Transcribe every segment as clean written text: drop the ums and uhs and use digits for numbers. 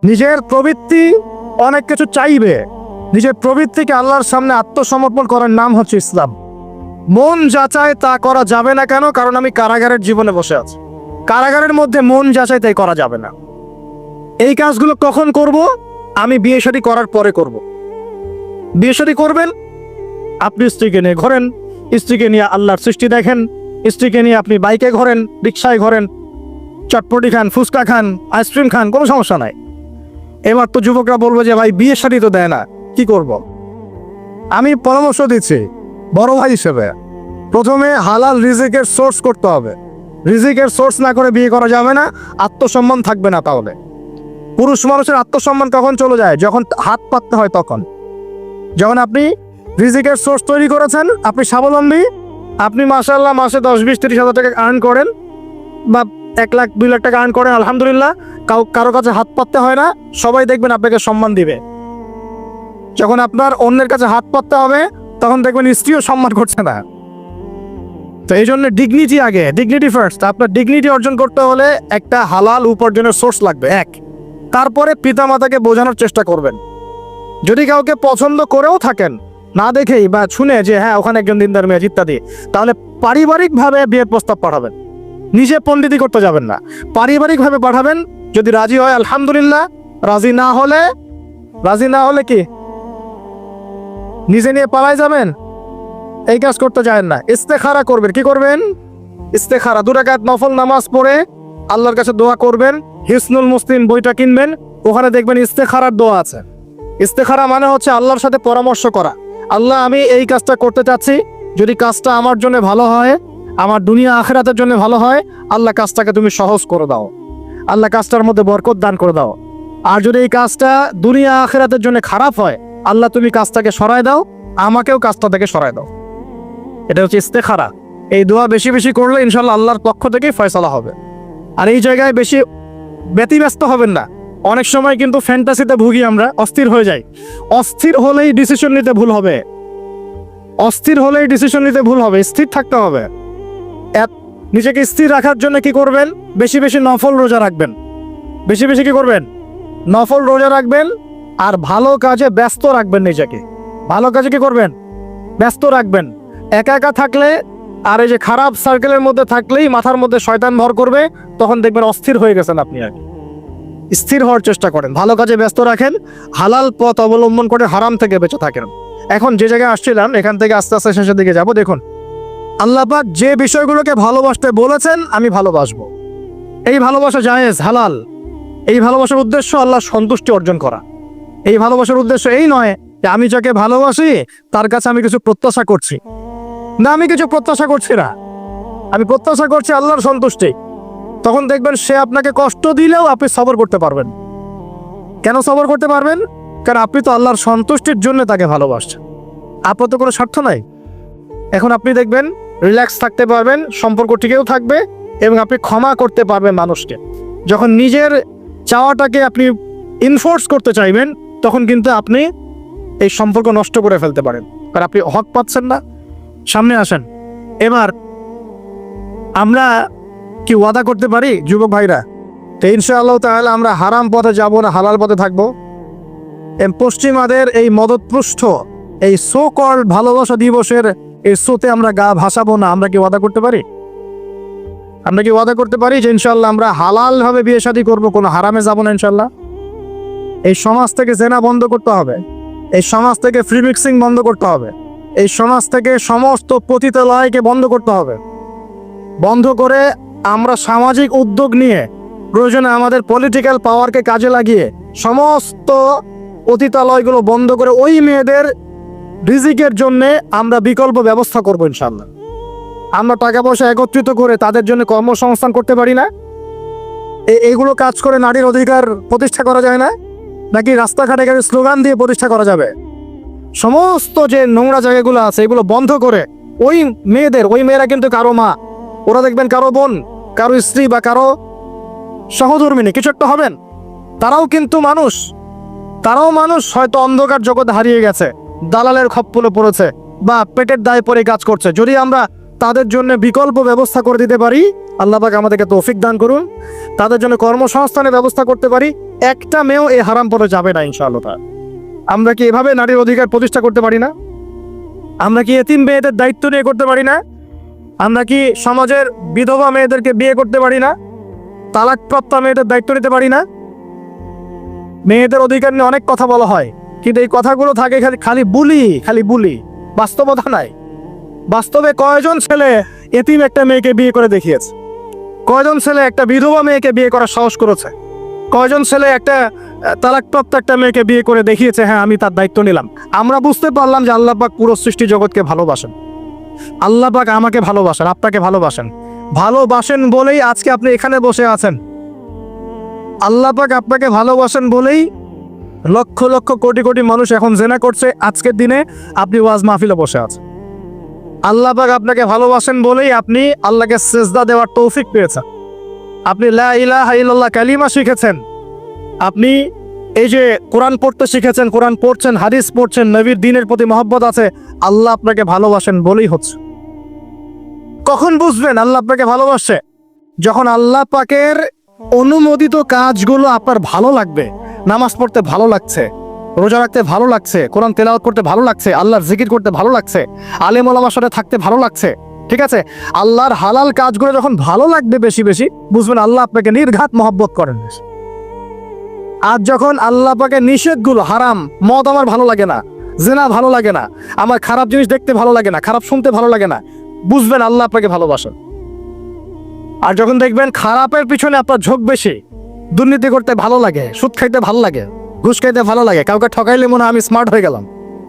নিজের প্রবৃত্তি অনেক কিছু চাইবে, নিজের প্রবৃত্তিকে আল্লাহর সামনে আত্মসমর্পণ করার নাম হচ্ছে ইসলাম। মন যাচাই তা করা যাবে না। কেন? কারণ আমি কারাগারের জীবনে বসে আছি। কারাগারের মধ্যে মন যাচাই তাই করা যাবে না। এই কাজগুলো কখন করব? আমি বিয়ে শাদী করার পরে করব। বিয়ে শাদী করবেন, আপনি স্ত্রীকে নিয়ে ঘোরেন, স্ত্রীকে নিয়ে আল্লাহর সৃষ্টি দেখেন, স্ত্রীকে নিয়ে আপনি বাইকে ঘোরেন, রিক্সায় ঘোরেন, চটপটি খান, ফুচকা খান, আইসক্রিম খান, কোনো সমস্যা নাই। এবার তো যুবকরা বলবো যে ভাই বিয়ে শাদী তো দেয় না, কি করব? আমি পরামর্শ দিচ্ছি বড় ভাই হিসেবে, প্রথমে হালাল রিজিকের সোর্স করতে হবে। রিজিকের সোর্স না করে বিয়ে করা যাবে না, আত্মসম্মান থাকবে না। তাহলে পুরুষ মানুষের আত্মসম্মান কখন চলে যায়? যখন হাত পাততে হয় তখন। যখন আপনি রিজিকের সোর্স তৈরি করেছেন, আপনি স্বাবলম্বী, আপনি মাশাআল্লাহ মাসে 10-20-30 হাজার টাকা আর্ন করেন বা 1 লাখ 2 লাখ টাকা আর্ন করেন, আলহামদুলিল্লাহ, কারো কাছে হাত পাততে হয় না, সবাই দেখবেন আপনাকে সম্মান দিবে। যখন আপনার অন্যের কাছে হাত পাততে হবে তখন দেখবেন স্ত্রীও সম্মান করছে না। তো এই জন্য ডিগনিটি আগে, ডিগনিটি ফার্স্ট। আপনার ডিগনিটি অর্জন করতে হলে একটা হালাল উপার্জনের সোর্স লাগবে, এক। তারপরে পিতামাতাকে বোঝানোর চেষ্টা করবেন। যদি কাউকে পছন্দ করেও থাকেন, না দেখেই বা শুনে যে হ্যাঁ ওখানে একজন দিনদার মেয়ে ইত্যাদি, তাহলে পারিবারিকভাবে বিয়ের প্রস্তাব পাঠাবেন। নিজে পণ্ডিতি করতে যাবেন না, পারিবারিকভাবে পাঠাবেন। যদি রাজি হয় আলহামদুলিল্লাহ, রাজি না হলে কি নিজে নিয়ে পালাই যাবেন? এই কাজ করতে চান না। ইস্তেখারা করবেন। কি করবেন? ইস্তেখারা 2 রাকাত নফল নামাজ পড়ে আল্লাহর কাছে দোয়া করবেন। হিসনুল মুসলিম বইটা কিনবেন, ওখানে দেখবেন ইস্তেখারার দোয়া আছে। ইস্তেখারা মানে হচ্ছে আল্লাহর সাথে পরামর্শ করা। আল্লাহ, আমি এই কাজটা করতে চাচ্ছি, যদি কাজটা আমার জন্য ভালো হয়, আমার দুনিয়া আখিরাতের জন্য ভালো হয়, আল্লাহ কাজটাকে তুমি সহজ করে দাও, আল্লাহ কাজটার মধ্যে বরকত দান করে দাও। আর যদি এই কাজটা দুনিয়া আখিরাতের জন্য খারাপ হয়, আল্লাহ তুমি কাজটাকে সরায় দাও, আমাকেও কাজটা থেকে সরায় দাও। এটা হচ্ছে ইস্তেখারা। এই দোয়া বেশি বেশি করলে ইনশাল্লাহ আল্লাহর পক্ষ থেকেই ফয়সালা হবে। আর এই জায়গায় বেশি ব্যতিব্যস্ত হবেন না। অনেক সময় কিন্তু ফ্যান্টাসিতে ভুগি আমরা, অস্থির হয়ে যাই। অস্থির হলেই ডিসিশন নিতে ভুল হবে, স্থির থাকতে হবে। নিজেকে স্থির রাখার জন্য কি করবেন? বেশি বেশি নফল রোজা রাখবেন। বেশি বেশি কি করবেন? নফল রোজা রাখবেন। আর ভালো কাজে ব্যস্ত রাখবেন নিজেকে। ভালো কাজে কি করবেন? ব্যস্ত রাখবেন। একা একা থাকলে আর এই যে খারাপ সার্কেলের মধ্যে থাকলেই মাথার মধ্যে শয়তান ভর করবে, তখন দেখবেন অস্থির হয়ে গেছেন আপনি। আর স্থির হওয়ার চেষ্টা করেন, ভালো কাজে ব্যস্ত রাখেন, হালাল পথ অবলম্বন করে হারাম থেকে বেঁচে থাকেন। এখন যে জায়গায় আসছিলাম, এখান থেকে আস্তে আস্তে শেষের দিকে যাব। দেখুন, আল্লাহ পাক যে বিষয়গুলোকে ভালোবাসতে বলেছেন আমি ভালোবাসবো, এই ভালোবাসা জায়েজ, হালাল। এই ভালোবাসার উদ্দেশ্য আল্লাহ সন্তুষ্টি অর্জন করা। এই ভালোবাসার উদ্দেশ্য এই নয় যে আমি যাকে ভালোবাসি তার কাছে আমি কিছু প্রত্যাশা করছি। না, আমি কিছু প্রত্যাশা করছি না, আমি প্রত্যাশা করছি আল্লাহর সন্তুষ্টি। তখন দেখবেন সে আপনাকে কষ্ট দিলেও আপনি সবর করতে পারবেন। কেন সবর করতে পারবেন? কারণ আপনি তো আল্লাহর সন্তুষ্টির জন্য তাকে ভালোবাসছেন, আপনার তো কোনো স্বার্থ নাই। এখন আপনি দেখবেন রিল্যাক্স থাকতে পারবেন, সম্পর্ক টিকেও থাকবে এবং আপনি ক্ষমা করতে পারবেন মানুষকে। যখন নিজের চাওয়াটাকে আপনি ইনফোর্স করতে চাইবেন, তখন কিন্তু আপনি এই সম্পর্ক নষ্ট করে ফেলতে পারেন, কারণ আপনি হক পাচ্ছেন না। সামনে আসেন। এবার আমরা কি ওয়াদা করতে পারি যুবক ভাইরা? তো ইনশাআল্লাহ তাআলা আমরা হারাম পথে যাব না, হালাল পথে থাকবো। পশ্চিমাদের এই মদতপুষ্ট এই সো কল্ড ভালোবাসা দিবসের এই শোতে আমরা গা ভাসাবো না। আমরা কি ওয়াদা করতে পারি? আমরা কি ওয়াদা করতে পারি যে ইনশাআল্লাহ আমরা হালাল ভাবে বিয়ে শাদী করবো, কোনো হারামে যাব না ইনশাআল্লাহ? এই সমাজ থেকে জেনা বন্ধ করতে হবে, এই সমাজ থেকে ফ্রি মিক্সিং বন্ধ করতে হবে, এই সমাজ থেকে সমস্ত পতিতালয়কে বন্ধ করতে হবে। বন্ধ করে আমরা সামাজিক উদ্যোগ নিয়ে, প্রয়োজনে আমাদের পলিটিক্যাল পাওয়ারকে কাজে লাগিয়ে সমস্ত পতিতালয়গুলো বন্ধ করে ওই মেয়েদের রিজিকের জন্য আমরা বিকল্প ব্যবস্থা করবো ইনশাআল্লাহ। আমরা টাকা পয়সা একত্রিত করে তাদের জন্য কর্মসংস্থান করতে পারি না? এইগুলো কাজ করে নারীর অধিকার প্রতিষ্ঠা করা যায় না? নাকি রাস্তাঘাটে স্লোগান দিয়ে প্রতিষ্ঠা করা যাবে? সমস্ত যে নোংরা জায়গাগুলো আছে এগুলো বন্ধ করে ওই মেয়েরা কিন্তু কারো মা, ওরা দেখবেন কারো বোন, কারো স্ত্রী বা কারো সহধর্মিনী কিছু একটা হবেন। তারাও কিন্তু মানুষ, হয়তো অন্ধকার জগতে হারিয়ে গেছে, দালালের খপ্পরে পড়েছে বা পেটের দায়ে পড়ে কাজ করছে। যদি আমরা তাদের জন্য বিকল্প ব্যবস্থা করে দিতে পারি, আল্লাহ পাক আমাদেরকে তৌফিক দান করুন, তাদের জন্য কর্মসংস্থানের ব্যবস্থা করতে পারি। একটা মেয়েও এই হারাম পথে যাবে না ইনশাআল্লাহ। আমরা কি এভাবে নারীর অধিকার প্রতিষ্ঠা করতে পারি না? আমরা কি এতিম মেয়েদের দায়িত্ব নিয়ে করতে পারি না? আমরা কি সমাজের বিধবা মেয়েদেরকে বিয়ে করতে পারি না? তালাকপ্রাপ্ত মেয়েদের দায়িত্ব নিতে পারি না? মেয়েদের অধিকার নিয়ে অনেক কথা বলা হয়, কিন্তু এই কথাগুলো থাকে খালি বুলি, বাস্তবতা নাই। বাস্তবে কয়জন ছেলে এতিম একটা মেয়েকে বিয়ে করে দেখিয়েছে? কয়জন ছেলে একটা বিধবা মেয়েকে বিয়ে করার সাহস করেছে? কয়জন ছেলে একটা তালাকপ্রাপ্ত একটা মেয়েকে বিয়ে করে দেখিয়েছে, হ্যাঁ আমি তার দায়িত্ব নিলাম? আমরা বুঝতে পারলাম যে আল্লাহ পাক পুরো সৃষ্টি জগৎকে ভালোবাসেন। আল্লাহ পাক আমাকে ভালোবাসেন, আপনাকে ভালোবাসেন বলেই আজকে আপনি এখানে বসে আছেন। আল্লাহ পাক আপনাকে ভালোবাসেন বলেই লক্ষ লক্ষ কোটি কোটি মানুষ এখন জেনা করছে, আজকের দিনে আপনি ওয়াজ মাহফিলে বসে আছেন। আল্লাহ পাক আপনাকে ভালোবাসেন বলেই আপনি আল্লাহকে সিজদা দেওয়ার তৌফিক পেয়েছেন। আপনি লা ইলাহা ইল্লাল্লাহ কালিমা শিখেছেন, আপনি এই যে কোরআন পড়তে শিখেছেন, কোরআন পড়ছেন, হাদিস পড়ছেন, নবীর দ্বীনের প্রতি মহব্বত আছে, আল্লাহ আপনাকে ভালোবাসেন বলেই হচ্ছে। কখন বুঝবেন আল্লাহ আপনাকে ভালোবাসে? যখন আল্লাহ পাকের অনুমোদিত কাজগুলো আপনার ভালো লাগবে। নামাজ পড়তে ভালো লাগছে, রোজা রাখতে ভালো লাগছে, কোরআন তেলাওয়াত করতে ভালো লাগছে, আল্লাহর জিকির করতে ভালো লাগছে, আলেম ওলামার সাথে থাকতে ভালো লাগছে, ঠিক আছে? আল্লাহর হালাল কাজগুলো যখন ভালো লাগবে বেশি বেশি, বুঝবেন আল্লাহ আপনাকে নির্ঘাত মহব্বত করেন। আর যখন আল্লাহ পাকের নিষেধগুলো, হারাম, মদ আমার ভালো লাগে না, জিনা ভালো লাগে না, আমার খারাপ জিনিস দেখতে ভালো লাগে না, খারাপ শুনতে ভালো লাগে না, বুঝবেন আল্লাহ আপনাকে ভালোবাসেন। আর যখন দেখবেন খারাপের পিছনে আপনার ঝোঁক বেশি, দুর্নীতি করতে ভালো লাগে, সুদ খাইতে ভালো লাগে, ঘুষ খাইতে ভালো লাগে, কাউকে ঠকাইলে মনে হয় আমি স্মার্ট হয়ে গেলাম,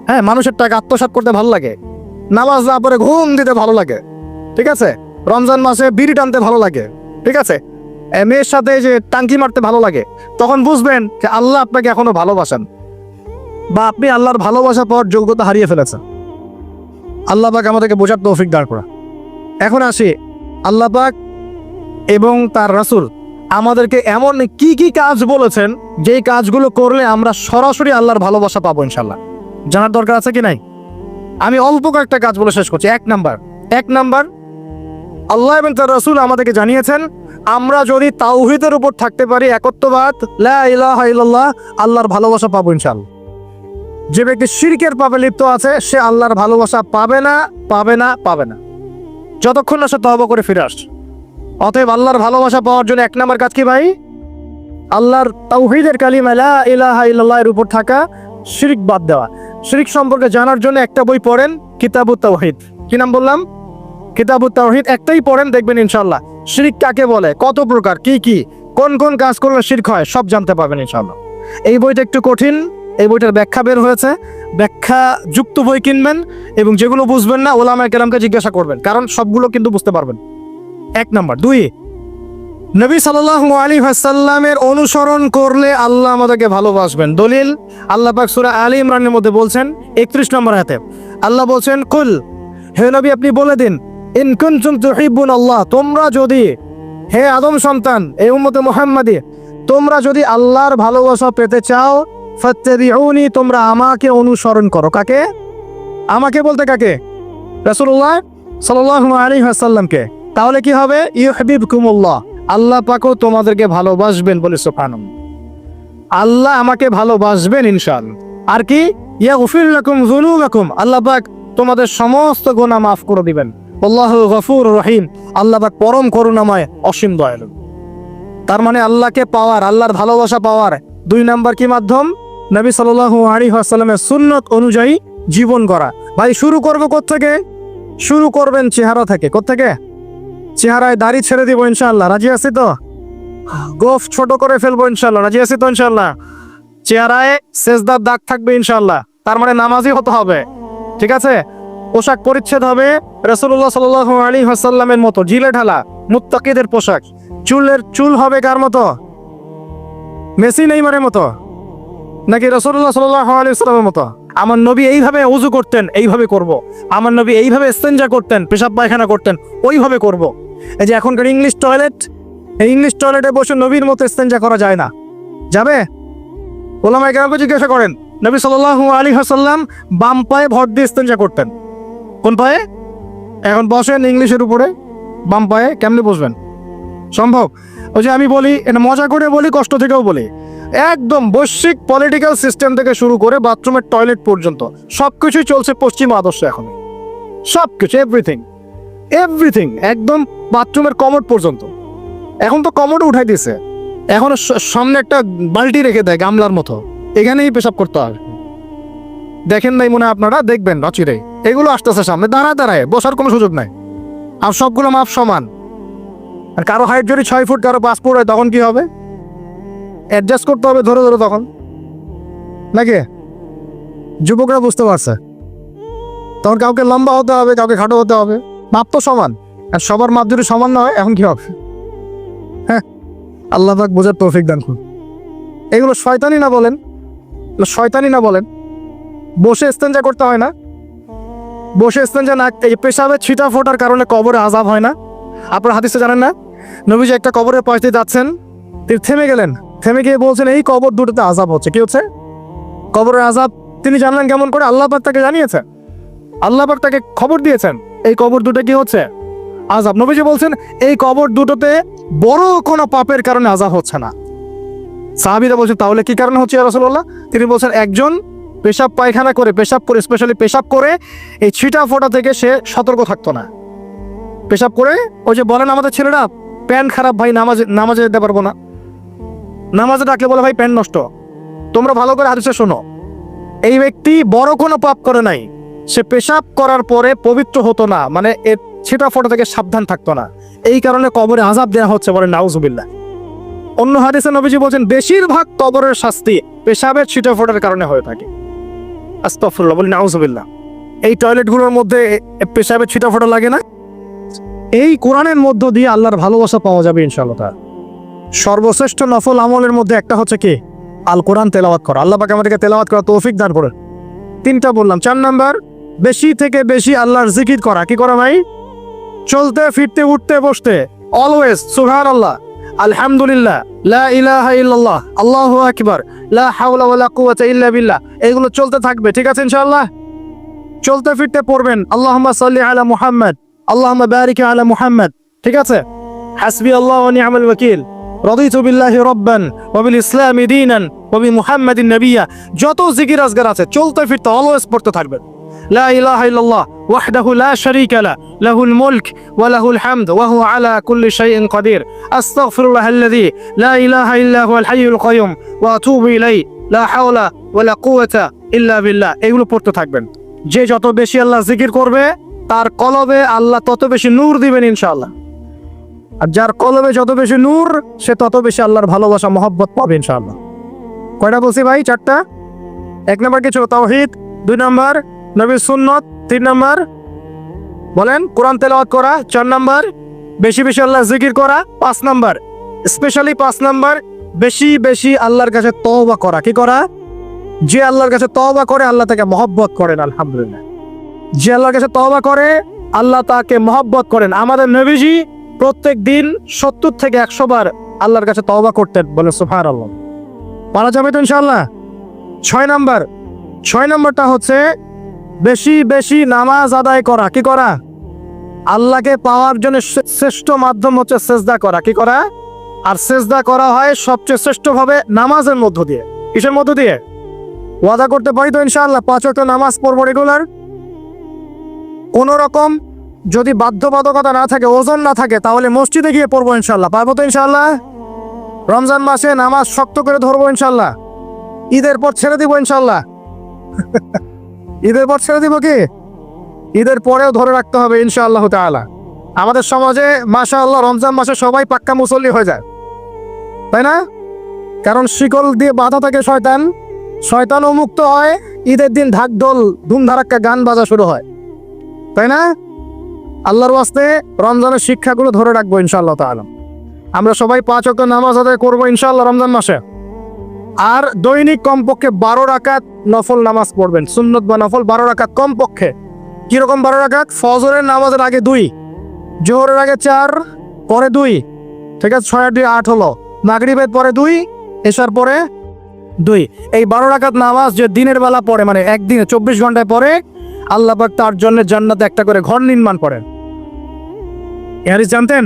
হ্যাঁ, মানুষের টাকা আত্মসাৎ করতে ভালো লাগে, নামাজ না পড়ে ঘুম দিতে ভালো লাগে, ঠিক আছে, রমজান মাসে বিড়ি টানতে ভালো লাগে, ঠিক আছে, মেয়ের সাথে যে টাঙ্কি মারতে ভালো লাগে, তখন বুঝবেন যে আল্লাহ আপনাকে এখনো ভালোবাসেন, বা আপনি আল্লাহর ভালোবাসা পাওয়ার যোগ্যতা হারিয়ে ফেলেছেন। আল্লাহ পাক আমাদেরকে বোঝার তৌফিক দান করা। এখন আসি, আল্লাহ পাক এবং তার রাসূল আমাদেরকে এমন কি কি কাজ বলেছেন যেই কাজগুলো করলে আমরা সরাসরি আল্লাহর ভালোবাসা পাবো ইনশাল্লাহ। জানার দরকার আছে কি নাই? আমি অল্প কয়েকটা কাজ বলে শেষ করছি। এক নাম্বার, আল্লাহ এবং তার রাসূল আমাদেরকে জানিয়েছেন আমরা যদি তাওহীদের উপর থাকতে পারি, একত্ববাদ, লা ইলাহা ইল্লাল্লাহ, আল্লাহর ভালোবাসা পাবো ইনশাআল্লাহ। যে ব্যক্তি শিরকের পাপে লিপ্ত আছে সে আল্লাহর ভালোবাসা পাবে না যতক্ষণ না সে তওবা করে ফিরে আসছে। অতএব আল্লাহর ভালোবাসা পাওয়ার জন্য এক নাম্বার কাজ কি ভাই? আল্লাহর তাওহীদের কালিমা লা ইলাহা ইল্লাল্লাহ এর উপর থাকা, শিরক বাদ দেওয়া। শিরক সম্পর্কে জানার জন্য একটা বই পড়েন, কিতাবুত তাওহীদ। কি নাম বললাম? কিতাবুত তাওহীদ। একটাই পড়েন, দেখবেন ইনশাআল্লাহ শিরক কাকে বলে, কত প্রকার, কি কোন কোন কাজ করলে শিরক হয় সব জানতে পারবেন ইনশাআল্লাহ। এই বইটা একটু কঠিন, এই বইটার ব্যাখ্যা বের হয়েছে, ব্যাখ্যা যুক্ত বই কিনবেন এবং যেগুলো বুঝবেন না ওলামায়ে কেরামকে জিজ্ঞাসা করবেন, কারণ সবগুলো কিন্তু বুঝতে পারবেন। এক নাম্বার। দুই, নবী সাল্লাল্লাহু আলাইহি ওয়াসাল্লামের অনুসরণ করলে আল্লাহ আমাদেরকে ভালোবাসবেন। দলিল, আল্লাহ পাক সূরা আলী ইমরানের মধ্যে বলছেন 31 নম্বর আয়াতে আল্লাহ বলছেন, কুল, হে নবী আপনি বলে দিন, ইন কুনতুম তুহিব্বুনাল্লাহ, তোমরা যদি, হে আদম সন্তান, এই উম্মতে মুহাম্মাদী, তোমরা যদি আল্লাহর ভালোবাসা পেতে চাও, ফাত্তাবিউনি, তোমরা আমাকে অনুসরণ করো। কাকে? আমাকে বলতে কাকে? রাসূলুল্লাহ সাল্লাল্লাহু আলাইহি ওয়াসাল্লামকে। তাহলে কি হবে? ইউহিব্বুকুমুল্লাহ, আল্লাহ পাকও তোমাদেরকে ভালোবাসবেন। বলে সুবহানাল্লাহ, আল্লাহ আমাকে ভালোবাসবেন ইনশাআল্লাহ। আর কি? ইয়াগফির লাকুম যুনুবাকুম, আল্লাহ পাক তোমাদের সমস্ত গুনাহ মাফ করে দিবেন। আল্লাহু গফুরুর রহিম, আল্লাহ পাক পরম করুণাময়, অসীম দয়ালু। তার মানে আল্লাহকে পাওয়ার, আল্লাহর ভালোবাসা পাওয়ার দুই নাম্বার কি মাধ্যম? নবী সাল্লাল্লাহু আলাইহি ওয়াসাল্লামের সুন্নাত অনুযায়ী জীবন করা। ভাই শুরু করব কোত্থেকে? শুরু করবেন চেহারা থেকে। কোত্থেকে? চেহারায় দাড়ি ছেড়ে দিব ইনশাআল্লাহ, রাজি আছি তো? গোফ ছোট করে ফেলবো ইনশাআল্লাহ, রাজি আছি তো ইনশাআল্লাহ? চেহারায় সেজদার দাগ থাকবে ইনশাআল্লাহ, তার মানে নামাজি হতে হবে, ঠিক আছে? পোশাক পরিচ্ছদ হবে রাসূলুল্লাহ সাল্লাল্লাহু আলাইহি ওয়াসাল্লামের মতো, জিলে ঢালা মুত্তাকিদের পোশাক। চুল হবে কার মতো? মেসি নেইমারের মতো নাকি রাসূলুল্লাহ সাল্লাল্লাহু আলাইহি ওয়াসাল্লামের মতো? আমার নবী এইভাবে ওযু করতেন, এইভাবে করব। আমার নবী এইভাবে ইস্তেনজা করতেন, পেশাব পায়খানা করতেন, ওইভাবে করব। এই যে এখনকার ইংলিশ টয়লেট, এই ইংলিশ টয়লেটে বসে নবীর মতো ইস্তেনজা করা যায় না। যাবে? ওলামায়ে কেরামকে জিজ্ঞাসা করেন, নবী সাল্লাল্লাহু আলাইহি ওয়াসাল্লাম বাম পায়ে ভর দিয়ে ইস্তেনজা করতেন। কোন পায়ে? এখন বসেন ইংলিশের উপরে, বাম পায়ে কেমনে বসবেন? সম্ভব? ওই যে আমি বলি, এটা মজা করে বলি, কষ্ট থেকেও বলি, একদম বৈশ্বিক পলিটিক্যাল সিস্টেম থেকে শুরু করে বাথরুমের টয়লেট পর্যন্ত সবকিছুই চলছে পশ্চিমা আদর্শ। এখন সবকিছু, এভরিথিং এভরিথিং, একদম বাথরুমের কমোড পর্যন্ত। এখন তো কমোডও উঠাই দিয়েছে, এখন সামনে একটা বালতি রেখে দেয় গামলার মতো, এখানেই পেশাব করতে হবে। দেখেন নাই মনে হয় আপনারা, দেখবেন অচিরেই এগুলো আসতেছে সামনে, দাঁড়ায় দাঁড়ায় বসার কোনো সুযোগ নাই। আর সবগুলো মাপ সমান। আর কারো হাইট যদি 6 ফুট, কারো 5 ফুট হয়, তখন কি হবে? অ্যাডজাস্ট করতে হবে ধরে ধরে তখন, নাকি? যুবকরা বুঝতে পারছে, তখন কাউকে লম্বা হতে হবে, কাউকে খাটো হতে হবে, মাপ তো সমান। আর সবার মাপ যদি সমান না হয়, এখন কি হবে? হ্যাঁ, আল্লাহ পাক বোঝার তৌফিক দান করুন। এগুলো শয়তানি না বলেন, শয়তানি না বলেন। বসে ইস্তেঞ্জা করতে হয় না, বসে ইস্তেঞ্জা না, এই পেশাবের ছিটা ফোটার কারণে কবরে আযাব হয় না। আপনারা হাদিসে জানেন না, নবীজি একটা কবরে পৌঁছতে যাচ্ছেন, তিনি থেমে গেলেন, থেমে গিয়ে বলছেন এই কবর দুটোতে আযাব হচ্ছে। কি হচ্ছে? কবরের আযাব। তিনি জানলেন কেমন করে? আল্লাহ পাক তাকে জানিয়েছেন, আল্লাহ পাক তাকে খবর দিয়েছেন এই কবর দুটো কি হচ্ছে? আযাব। নবীজি বলছেন এই কবর দুটোতে বড় কোনো পাপের কারণে আযাব হচ্ছে না। সাহাবীরা বলছেন তাহলে কি কারণে হচ্ছে ইয়া রাসূলুল্লাহ? তিনি বলছেন একজন পেশাব পায়খানা করে, পেশাব করে, স্পেশালি পেশাব করে এই ছিটা ফোটা থেকে সে সতর্ক থাকতো না। পেশাব করে, ওই যে বলেন আমাদের ছেলেরা, প্যান্ট খারাপ ভাই, নামাজে যেতে পারবো না, নামাজে ডাকলে বলে ভাই প্যান্ট নষ্ট। তোমরা ভালো করে হাদিসে শোনো, এই ব্যক্তি বড় কোনো পাপ করে নাই, সে পেশাব করার পরে পবিত্র হতো না, মানে এর ছিটা ফোটা থেকে সাবধান থাকতো না, এই কারণে কবরে আযাব দেওয়া হচ্ছে, বলে নাউজুবিল্লাহ। অন্য হাদিসে নবীজি বলছেন বেশিরভাগ কবরের শাস্তি পেশাবের ছিটা ফোটার কারণে হয়ে থাকে। আস্তাগফিরুল্লাহ, বলি নাউজুবিল্লাহ। এই টয়লেটগুলোর মধ্যে পেশাবের ছিটা ফোটা লাগে না? এই কোরআনের মধ্য দিয়ে আল্লাহর ভালোবাসা পাওয়া যাবে ইনশাআল্লাহ। সর্বশ্রেষ্ঠ নফল আমলের মধ্যে একটা হচ্ছে কি? আল কোরআন তেলাওয়াত করা। আল্লাহ পাক আমাদেরকে তেলাওয়াত করা তৌফিক দান করেন। 3টা বললাম। 4 নাম্বার, বেশি থেকে বেশি আল্লাহর জিকির করা। কি করা ভাই? চলতে ফিরতে উঠতে বসতে অলওয়েজ সুবহানাল্লাহ, আলহামদুলিল্লাহ, লা ইলাহা ইল্লাল্লাহ, আল্লাহু আকবার, লা হাওলা ওয়ালা কুওয়াতা ইল্লা বিল্লাহ, এগুলো চলতে থাকবে। ঠিক আছে ইনশাআল্লাহ? চলতে ফিরতে পড়বেন আল্লাহুম্মা সাল্লি আলা মুহাম্মদ, আল্লাহুম্মা বারিক আলা মুহাম্মদ। ঠিক আছে? হাসবি আল্লাহ ওয়া নি'মাল ওয়াকিল, রাদিতু বিল্লাহি রাব্বান ওয়া বিল ইসলামি দীনান ওয়া বি মুহাম্মাদিন নাবিয়্যা। যত জিকির আজগার আছে চলতে ফিরতে অলওয়েজ পড়তে থাকবেন। লা ইলাহা ইল্লাল্লাহ ওয়াহদাহু লা শারীকা লা, লাহুল মুলক ওয়া লাহুল হামদ ওয়া হুয়া আলা কুল্লি শাইইন কাদির। আস্তাগফিরুল্লাহাল্লাযী লা ইলাহা ইল্লা হুয়াল হাইয়ুল কাইয়ুম ওয়া আতুবু ইলাইহি, লা হাওলা ওয়া লা কুওয়াতা ইল্লা বিল্লাহ। এগুলো পড়তে থাকবেন। যে যত বেশি আল্লাহ জিকির করবে, তার কলবে আল্লাহ তত বেশি নূর দিবেন ইনশাআল্লাহ। আর যার কলবে যত বেশি নূর, সে তত বেশি আল্লাহর ভালোবাসা মহব্বত পাবে ইনশাআল্লাহ। কয়টা বলছি ভাই? 4টা। 1 নাম্বার কিছু তাওহীদ, 2 নাম্বার নবীর সুন্নাত, 3 নাম্বার বলেন কোরআন তেলাওয়াত করা, 4 নাম্বার বেশি বেশি আল্লাহ জিকির করা, 5 নাম্বার স্পেশালি 5 নাম্বার বেশি বেশি আল্লাহর কাছে তওবা করা। কি করা? যে আল্লাহর কাছে তওবা করে আল্লাহ তাকে মহব্বত করেন। আলহামদুলিল্লাহ, যে আল্লাহর কাছে তওবা করে আল্লাহ তাকে মহব্বত করেন। আমাদের নবীজি প্রত্যেক দিন 70 থেকে 100 বার আল্লাহর কাছে তওবা করতেন। বলে সুবহানাল্লাহ। পারা যাবে তো ইনশাআল্লাহ? 6 নাম্বারটা হচ্ছে বেশি বেশি নামাজ আদায় করা। কি করা? আল্লাহকে পাওয়ার জন্য শ্রেষ্ঠ মাধ্যম হচ্ছে সেজদা করা। কি করা? আর সেজদা করা হয় সবচেয়ে শ্রেষ্ঠভাবে নামাজের মধ্য দিয়ে। কিসের মধ্য দিয়ে? ওয়াদা করতে পারি তো ইনশাআল্লাহ 5 ওয়াক্ত নামাজ পড়বো রেগুলার। কোন রকম যদি বাধ্যবাধকতা না থাকে, ওজন না থাকে, তাহলে মসজিদে গিয়ে পড়বো ইনশাআল্লাহ। পারবো তো ইনশাআল্লাহ? রমজান মাসে নামাজ শক্ত করে ধরবো ইনশাআল্লাহ। ঈদের পর ছেড়ে দিব ইনশাআল্লাহ। ঈদের পর ছেড়ে দিব কি? ঈদের পরেও ধরে রাখতে হবে ইনশাআল্লাহ তাআলা। আমাদের সমাজে মাশাআল্লাহ রমজান মাসে সবাই পাক্কা মুসল্লি হয়ে যায়, তাই না? কারণ শিকল দিয়ে বাঁধা থাকে শয়তান, শয়তানও মুক্ত হয়। ঈদের দিন ঢাকঢোল ধুমধারাক্কা গান বাজা শুরু হয়, তাই না? আল্লাহর ওয়াস্তে রমজানের শিক্ষাগুলো ধরে রাখবো ইনশাআল্লাহ তাআলা। আমরা সবাই 5 ওয়াক্ত নামাজ আদায় করবো ইনশাআল্লাহ রমজান মাসে। আর দৈনিক কমপক্ষে 12 রাকাত নফল নামাজ পড়বেন, সুন্নত বা নফল 12 রাকাত কমপক্ষে। কিরকম 12 রাকাত? ফজরের নামাজের আগে 2, জোহরের আগে 4, পরে 2। ঠিক আছে, 6 আর 2 8 হলো। মাগরিবের পরে 2, এশার পরে 2। এই 12 রাকাত নামাজ যে দিনের বেলা পড়ে, মানে একদিনে 24 ঘন্টায় পড়ে, আল্লাহ পাক তার জন্য জান্নাতে একটা করে ঘর নির্মাণ করেন। এই হাদিস জানতেন?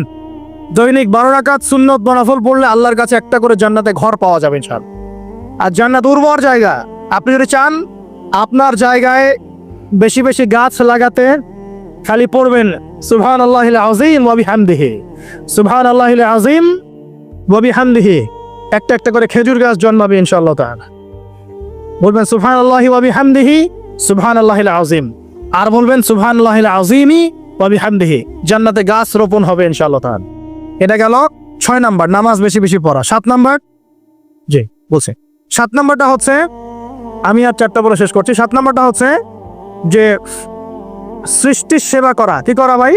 দৈনিক 12 রাকাত সুন্নত বা নফল পড়লে আল্লাহর কাছে একটা করে জান্নাতে ঘর পাওয়া যাবে ইনশাআল্লাহ। আর জান্নাত উর্বর জায়গা, আপনি যদি চান আপনার জায়গায় বেশি বেশি গাছ লাগাতে, খালি পড়বেন সুবহানাল্লাহিল আযীম ওয়া বিহামদিহি, সুবহানাল্লাহিল আযীম ওয়া বিহামদিহি, একটা একটা করে খেজুর গাছ জন্মাবে ইনশাআল্লাহ তাআলা। বলবেন সুবহানাল্লাহি ওয়া বিহামদিহি সুবহানাল্লাহিল আযীম, আর বলবেন সুবহানাল্লাহিল আযীমি ওয়া বিহামদিহি, জান্নাতে গাছ রোপণ হবে ইনশাআল্লাহ তাআলা। এটা গেল 6 নাম্বার, নামাজ বেশি বেশি পড়া। 7 নাম্বার, জি বলছে 7 নাম্বারটা হচ্ছে, আমি আর 4টা বলে শেষ করছি। 7 নাম্বারটা হচ্ছে যে সৃষ্টির সেবা করা। কি করা ভাই?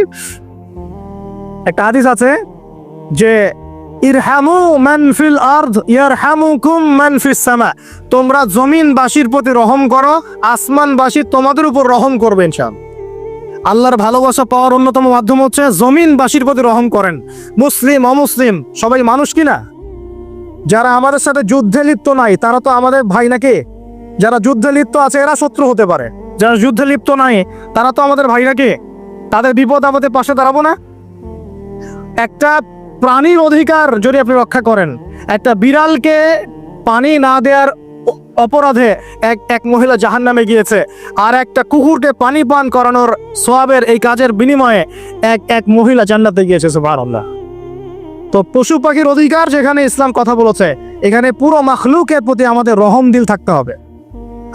একটা হাদিস আছে যে ইরহামু মান ফিল আরদ ইয়ারহামুকুম মান ফিস সামা, তোমরা জমিনবাসীর প্রতি রহম করো, আসমানবাসী তোমাদের উপর রহম করবে ইনশাআল্লাহ। আল্লাহর ভালোবাসা পাওয়ার অন্যতম মাধ্যম হচ্ছে জমিনবাসীর প্রতি রহম করেন। মুসলিম অমুসলিম সবাই মানুষ কিনা? যারা আমাদের সাথে যুদ্ধে লিপ্ত নাই তারা তো আমাদের ভাই নাকি? যারা যুদ্ধে লিপ্ত আছে এরা শত্রু হতে পারে, যারা যুদ্ধে লিপ্ত নাই তারা তো আমাদের ভাই নাকি? তাদের বিপদ আমাদের পাশে দাঁড়াবো না? একটা প্রাণীর অধিকার যদি আপনি রক্ষা করেন, একটা বিড়ালকে পানি না দেওয়ার অপরাধে এক মহিলা জাহান্নামে গিয়েছে, আর একটা কুকুরকে পানি পান করানোর সওয়াবের এই কাজের বিনিময়ে এক মহিলা জান্নাতে গিয়েছে, সুবহানাল্লাহ। তো পশু পাখির অধিকার যেখানে ইসলাম কথা বলেছে, এখানে পুরো মাখলুকের প্রতি আমাদের রহম দিল থাকতে হবে,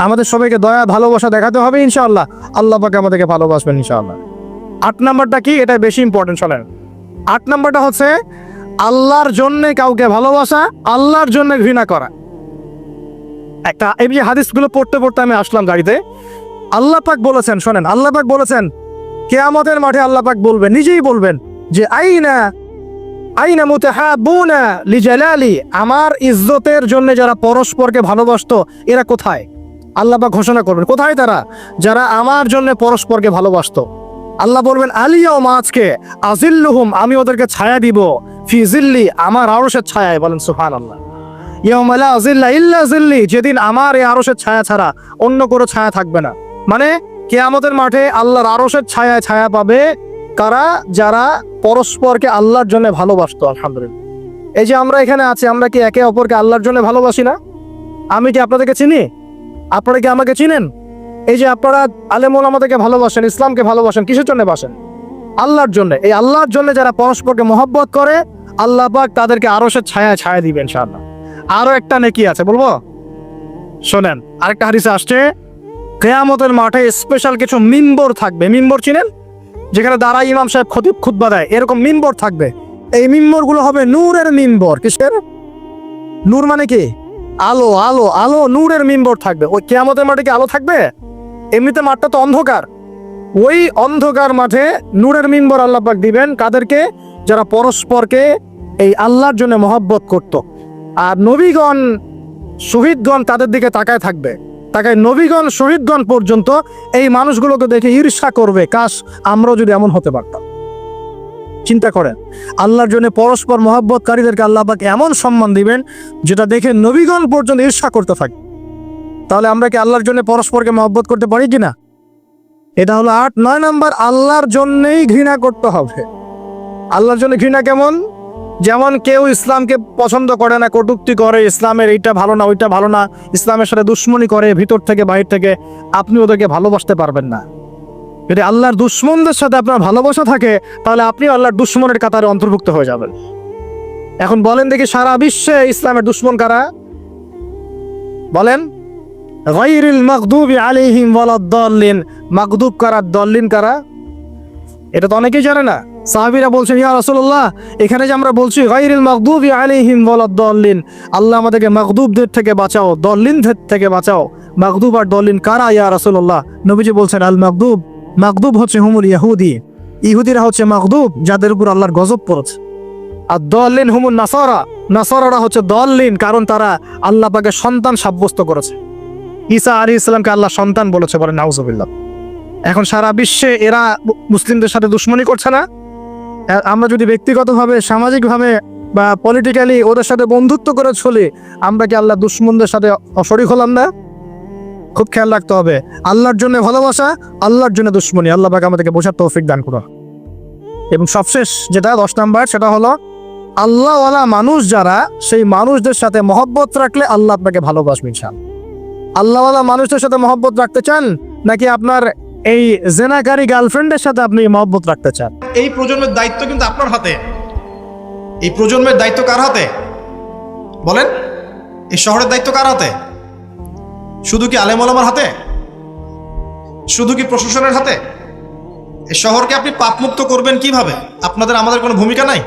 আমাদের সবাইকে দয়া ভালোবাসা দেখাতে হবে ইনশাআল্লাহ। আল্লাহ পাক আমাদেরকে ভালোবাসবেন ইনশাআল্লাহ। 8 নাম্বারটা কি? এটা বেশি ইম্পর্টেন্ট। শোনেন, 8 নাম্বারটা হচ্ছে আল্লাহর জন্য কাউকে ভালোবাসা, আল্লাহর জন্য ঘৃণা করা। একটা এই যে হাদিসগুলো পড়তে পড়তে আমি আসলাম গাড়িতে, আল্লাহ পাক বলেছেন, শোনেন, আল্লাহ পাক বলেছেন কিয়ামতের মাঠে আল্লাহ পাক বলবেন, নিজেই বলবেন যে আইনা মুতাহাব্বুনা লিজালালি, আমার ইজ্জতের জন্য যারা পরস্পরকে ভালোবাসতো এরা কোথায়? আল্লাহ পাক ঘোষণা করবেন কোথায় তারা? যারা আমার জন্য পরস্পরকে ভালোবাসতো। আল্লাহ বলবেন আলিয়াউমা, আজকে আজিল্লুহুম, আমি ওদেরকে ছায়া দিব, ফি জিল্লি, আমার আরশের ছায়ায়। বলেন সুবহানাল্লাহ। ইয়াউমা লা জিল্লা ইল্লা জিল্লি, যেদিন আমার এই আরশের ছায়া ছাড়া অন্য কোনো ছায়া থাকবে না। মানে কিয়ামতের মাঠে আল্লাহর আরশের ছায়া ছায়া পাবে কারা? যারা পরস্পরকে আল্লাহর জন্য ভালোবাসতো। আলহামদুলিল্লাহ, এই যে আমরা এখানে আছি, আমরা কি একে অপরকে আল্লাহর জন্য ভালোবাসি না? আমি কি আপনাদেরকে চিনি? আপনারা কি আমাকে চিনেন? এই যে আপনারা আলেম ওলামাদেরকে ভালোবাসেন, ইসলামকে ভালোবাসেন, কিসের জন্য বাসেন? আল্লাহর জন্য। এই আল্লাহর জন্য যারা পরস্পরকে মহব্বত করে, আল্লাহ পাক তাদেরকে আরশের ছায়া ছায়া দিবেন ইনশাআল্লাহ। আরো একটা নেকি আছে, বলবো? শোনেন, আরেকটা হাদিসে আসছে কিয়ামতের মাঠে স্পেশাল কিছু মিম্বর থাকবে। মিম্বর চিনেন? যেখানে দাঁড়ায় ইমাম সাহেব খতিব খুতবা দেয়, এরকম মিম্বর থাকবে। এই মিম্বর গুলো হবে নূরের মিম্বর। কিসের? নূর মানে কি? আলো, আলো, আলো, নূরের মিম্বর থাকবে। ওই কিয়ামতের মাঠে কি আলো থাকবে? এমনিতে মাঠটা তো অন্ধকার, ওই অন্ধকার মাঠে নূরের মিম্বর আল্লাহ পাক দিবেন কাদেরকে? যারা পরস্পরকে এই আল্লাহর জন্য মহব্বত করত। আর নবীগণ শহীদগণ তাদের দিকে তাকায় থাকবে, তাকায় নবীগণ শহীদগণ পর্যন্ত এই মানুষগুলোকে দেখে ঈর্ষা করবে, কাশ আমরাও যদি এমন হতে পারতাম। চিন্তা করেন, আল্লাহর জন্য পরস্পর মহব্বতকারীদেরকে আল্লাহ পাক এমন সম্মান দিবেন যেটা দেখে নবীগণ পর্যন্ত ঈর্ষা করতে থাকে। তাহলে আমরা কি আল্লাহর জন্য পরস্পরকে মহব্বত করতে পারি কিনা? এটা হলো 8। 9 নাম্বার, আল্লাহর জন্যই ঘৃণা করতে হবে। আল্লাহর জন্য ঘৃণা কেমন? যেমন কেউ ইসলামকে পছন্দ করে না, কটূক্তি করে, ইসলামের এইটা ভালো না ওইটা ভালো না, ইসলামের সাথে দুশ্মনী করে ভিতর থেকে বাইরে থেকে, আপনি ওদেরকে ভালোবাসতে পারবেন না। যদি আল্লাহর দুশ্মনদের সাথে আপনার ভালোবাসা থাকে, তাহলে আপনি আল্লাহর দুশ্মনের কাতারে অন্তর্ভুক্ত হয়ে যাবেন। এখন বলেন দেখি, সারা বিশ্বে ইসলামের দুশ্মন কারা? বলেন। গায়রিল মাগদুবি আলাইহিম ওয়ালাদ-দাল্লিন, মাগদুব কারা, দাল্লিন কারা? এটা তো অনেকেই জানে না। সাহাবীরা বলছেন, ইয়া রাসূলুল্লাহ, এখানে যে আমরা বলছি গায়রিল মাগদুবি আলাইহিম ওয়ালাদ-দাল্লিন, আল্লাহ আমাদেরকে মাগদুবদের থেকে বাঁচাও, দাল্লিনদের থেকে বাঁচাও। মাগদুব আর দাল্লিন কারা ইয়া রাসূলুল্লাহ? নবীজি বলছেন, আল মাগদুব, মাগদুব হচ্ছে হুমুল ইহুদি, ইহুদিরা হচ্ছে মাগদুব, যাদের উপর আল্লাহর গজব পড়েছে। আর দাল্লিন হুমুন নাসারা, নাসারারা হচ্ছে দাল্লিন, কারণ তারা আল্লাহ পাকে সন্তান সাব্যস্ত করেছে। ঈসা আলাইহিস সালামকে আল্লাহ সন্তান বলেছে, বলেন নাউজুবিল্লাহ। এখন সারা বিশ্বে এরা মুসলিমদের সাথে দুশ্মনী করছে না? আমরা যদি ব্যক্তিগতভাবে, সামাজিকভাবে বা পলিটিক্যালি ওদের সাথে বন্ধুত্ব করে চলি, আমরা কি আল্লাহ দুশ্মনদের সাথে শরীক হলাম না? খুব খেয়াল রাখতে হবে। আল্লাহর জন্য ভালোবাসা, আল্লাহর জন্য দুশ্মনী। আল্লাহ পাক আমাদেরকে বোঝার তৌফিক দান করুন। এবং সবশেষ যেটা 10 নাম্বার, সেটা হলো আল্লাহওয়ালা মানুষ যারা, সেই মানুষদের সাথে মহব্বত রাখলে আল্লাহ আপনাকে ভালোবাসবে ইনশাআল্লাহ। আল্লাহওয়ালা মানুষদের সাথে মহব্বত রাখতে চান, নাকি আপনার এই জেনাকারী গার্লফ্রেন্ডের সাথে আপনি মহব্বত রাখতে চান? এই প্রজন্মের দায়িত্ব কিন্তু আপনার হাতে। এই প্রজন্মের দায়িত্ব কার হাতে বলেন? এই শহরের দায়িত্ব কার হাতে? শুধু কি আলেম ওলামার হাতে? শুধু কি প্রশাসনের হাতে? এই শহরকে আপনি পাপমুক্ত করবেন কিভাবে? আপনাদের আমাদের কোনো ভূমিকা নাই?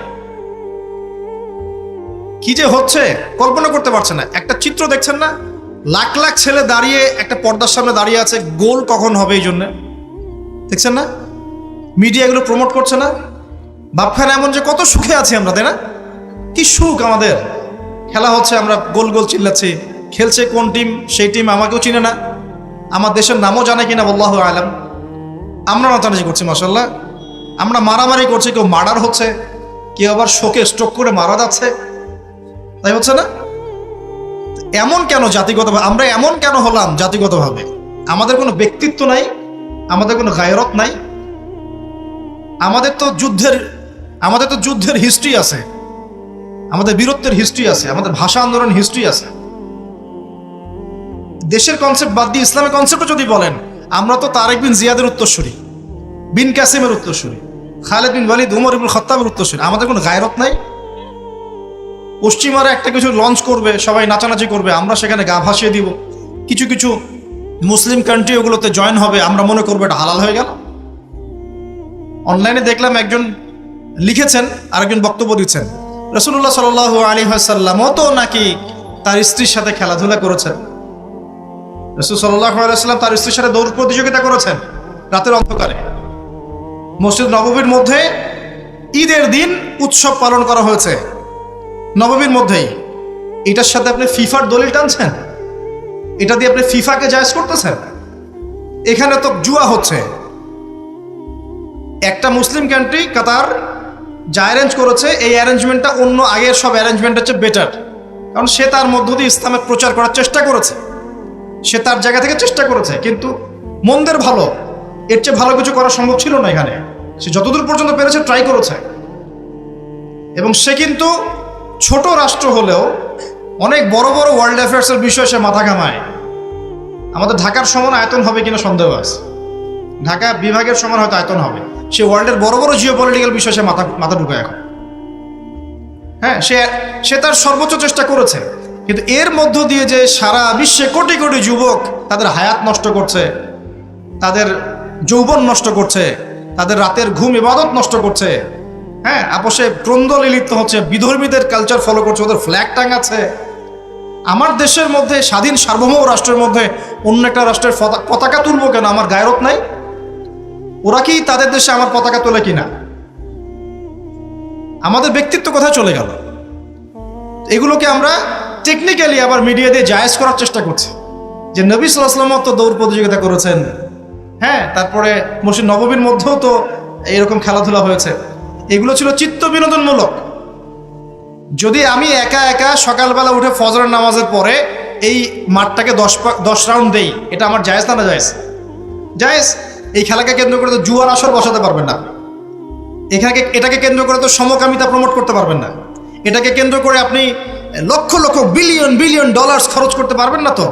কি যে হচ্ছে কল্পনা করতে পারছেন না। একটা চিত্র দেখছেন না, লাখ লাখ ছেলে দাঁড়িয়ে একটা পর্দার সামনে দাঁড়িয়ে আছে, গোল কখন হবে এই জন্য দেখছেন না? মিডিয়া এগুলো প্রমোট করছে না? ভাবখানে এমন যে কত সুখে আছি আমরা, তাই না? কি সুখ আমাদের। খেলা হচ্ছে, আমরা গোল গোল চিল্লাচ্ছি। খেলছে কোন টিম, সেই টিম আমাকেও চিনে না, আমার দেশের নামও জানে কিনা আল্লাহু আলাম। আমরা নাচানাচি করছি মাশাআল্লাহ, আমরা মারামারি করছি, কেউ মার্ডার হচ্ছে, কেউ আবার শোকে স্ট্রোক করে মারা যাচ্ছে, তাই হচ্ছে না? এমন কেন জাতিগতভাবে আমরা এমন কেন হলাম? জাতিগতভাবে আমাদের কোনো ব্যক্তিত্ব নাই, আমাদের কোনো গায়রত নাই। আমাদের তো যুদ্ধের হিস্ট্রি আছে, আমাদের বীরত্বের হিস্ট্রি আছে, আমাদের ভাষা আন্দোলন হিস্ট্রি আছে। দেশের কনসেপ্ট বাদ দিয়ে ইসলামের কনসেপ্টও যদি বলেন, আমরা তো তারেক বিন জিয়াদের উত্তরসূরি, বিন কাসিমের উত্তরসূরি, খালেদ বিন ওয়ালিদ, উমর ইবনুল খাত্তাবের উত্তরসূরি। আমাদের কোনো গায়রত নাই। পশ্চিমারা একটা কিছু লঞ্চ করবে, সবাই নাচানাচি করবে, আমরা সেখানে গা ভাসিয়ে দিব। কিছু কিছু মুসলিম কান্ট্রি ওগুলোতে জয়েন হবে, আমরা মনে করবো এটা হালাল হয়ে গেল। অনলাইনে দেখলাম একজন লিখেছেন, আরেকজন বক্তব্য দিচ্ছেন, রাসূলুল্লাহ সাল্লাল্লাহু আলাইহি ওয়াসাল্লামও তো নাকি তার স্ত্রীর সাথে খেলাধুলা করেছেন। রাসূল সাল্লাল্লাহু আলাইহি ওয়াসাল্লাম তার স্ত্রীর সাথে দৌড় প্রতিযোগিতা করেছেন রাতের অন্ধকারে। মসজিদ নববীর মধ্যে ঈদের দিন উৎসব পালন করা হয়েছে নববীর মধ্যেই। এটার সাথে আপনি ফিফার দলিল টানছেন, এটা দিয়ে আপনি ফিফাকে জায়েজ করতেছেন। এখানে তো জুয়া হচ্ছে। একটা মুসলিম কান্ট্রি কাতার যা অ্যারেঞ্জ করেছে, এই অ্যারেঞ্জমেন্টটা অন্য আগের সব অ্যারেঞ্জমেন্ট হচ্ছে বেটার, কারণ সে তার মধ্য দিয়ে ইসলামের প্রচার করার চেষ্টা করেছে, সে তার জায়গা থেকে চেষ্টা করেছে। কিন্তু মন্দের ভালো, এর চেয়ে ভালো কিছু করা সম্ভব ছিল না এখানে। সে যতদূর পর্যন্ত পেরেছে ট্রাই করেছে, এবং সে কিন্তু ছোট রাষ্ট্র হলেও অনেক বড় বড় ওয়ার্ল্ড অ্যাফেয়ার্সের বিষয়ে সে মাথা ঘামায়। আমাদের ঢাকার সমান আয়তন হবে কিনা সন্দেহ আছে, ঢাকা বিভাগের সমান হয়তো আয়তন হবে। সে ওয়ার্ল্ডের বড় বড় জিওপলিটিক্যাল বিষয়ে সে মাথা ঢুকায় এখন। হ্যাঁ, সে তার সর্বোচ্চ চেষ্টা করেছে, কিন্তু এর মধ্য দিয়ে যে সারা বিশ্বে কোটি কোটি যুবক তাদের হায়াত নষ্ট করছে, তাদের যৌবন নষ্ট করছে, তাদের রাতের ঘুম ইবাদত নষ্ট করছে, হ্যাঁ, আপোষে দ্বন্দ্বে লিপ্ত হচ্ছে, বিধর্মীদের কালচার ফলো করছে, ওদের ফ্ল্যাগ টাঙাচ্ছে। আমার দেশের মধ্যে, স্বাধীন সার্বভৌম রাষ্ট্রের মধ্যে অন্য একটা রাষ্ট্রের পতাকা তুলবো কেন? আমার গায়রত নাই? ওরা কি তাদের দেশে আমার পতাকা তোলে কিনা? আমাদের ব্যক্তিত্ব কোথায় চলে গেল? এগুলোকে আমরা টেকনিক্যালি আবার মিডিয়া দিয়ে জায়েজ করার চেষ্টা করছি, যে নবী সাল্লাল্লাহু আলাইহি ওয়াসাল্লাম তো দৌড় প্রতিযোগিতা করেছেন, হ্যাঁ, তারপরে মসজিদ নববীর মধ্যেও তো এরকম খেলাধুলা হয়েছে। এগুলো ছিল চিত্ত বিনোদনমূলক। যদি আমি একা একা সকালবেলা উঠে ফজরের নামাজের পরে এই মাঠটাকে 10 রাউন্ড দেই, এটা আমার জায়েজ না? না জায়েজ? জায়েজ। এই খেলাকে কেন্দ্র করে তো জুয়ার আসর বসাতে পারবেন না, এটাকে কেন্দ্র করে তো সমকামিতা প্রমোট করতে পারবেন না, এটাকে কেন্দ্র করে আপনি lakh lakh billion billion dollar খরচ করতে পারবেন না তো।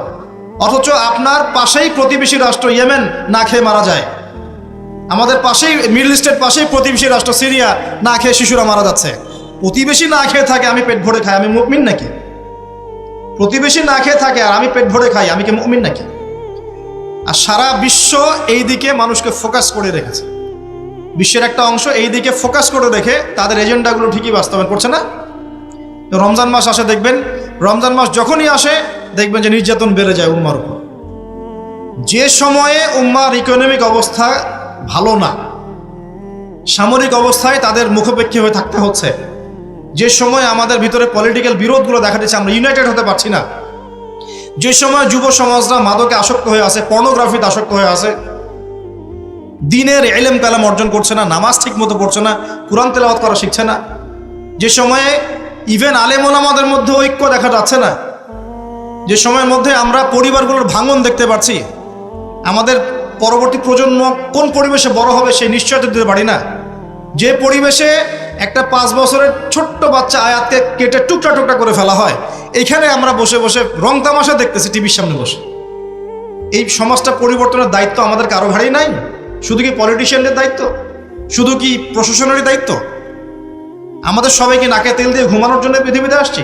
অথচ আপনার পাশেই প্রতিবেশী রাষ্ট্র ইয়েমেন না খেয়ে মারা যায়, আমাদের পাশেই মিডল ইস্টের পাশেই প্রতিবেশী রাষ্ট্র সিরিয়া না খেয়ে শিশুরা মারা যাচ্ছে। প্রতিবেশী না খেয়ে থাকে, আমি পেট ভরে খাই, আমি মুমিন নাকি? প্রতিবেশী না খেয়ে থাকে আর আমি পেট ভরে খাই, আমি কি মুমিন নাকি? আর সারা বিশ্ব এই দিকে মানুষকে ফোকাস করে রেখেছে, বিশ্বের একটা অংশ এই দিকে ফোকাস করে রেখে তাদের এজেন্ডাগুলো ঠিকই বাস্তবায়ন করছে না। তো রমজান মাস আসে, দেখবেন রমজান মাস যখনই আসে দেখবেন যে নির্যাতন বেড়ে যায় উম্মার উপর। যে সময়ে উম্মার ইকোনমিক অবস্থা ভালো না, সামরিক অবস্থায় তাদের মুখোপেক্ষী হয়ে থাকতে হচ্ছে, যে সময় আমাদের ভিতরে পলিটিক্যাল বিরোধগুলো দেখা দিচ্ছে, আমরা ইউনাইটেড হতে পারছি না, যে সময় যুব সমাজরা মাদকে আসক্ত হয়ে আছে, পর্নোগ্রাফিতে আসক্ত হয়ে আছে, দিনের ইলম কালাম অর্জন করছে না, নামাজ ঠিক মতো পড়ছে না, কুরআন তেলাওয়াত করা শিখছে না, যে সময়ে ইভেন আলেম ওলামাদের মধ্যে ঐক্য দেখা যাচ্ছে না, যে সময়ের মধ্যে আমরা পরিবারগুলোর ভাঙন দেখতে পাচ্ছি, আমাদের পরবর্তী প্রজন্ম কোন পরিবেশে বড় হবে সেই নিশ্চয়তা দিতে পারি না, যে পরিবেশে একটা 5 বছরের ছোট্ট বাচ্চা আয়াতকে কেটে টুকরা টুকরা করে ফেলা হয়, এইখানে আমরা বসে বসে রং তামাশা দেখতেছি টিভির সামনে বসে। এই সমাজটা পরিবর্তনের দায়িত্ব আমাদের কারো ঘাড়েই নাই? শুধু কি পলিটিশিয়ানদের দায়িত্ব? শুধু কি প্রশাসনেরই দায়িত্ব? আমাদের সবাইকে নাকে তেল দিয়ে ঘুমানোর জন্য পৃথিবীতে আসছি?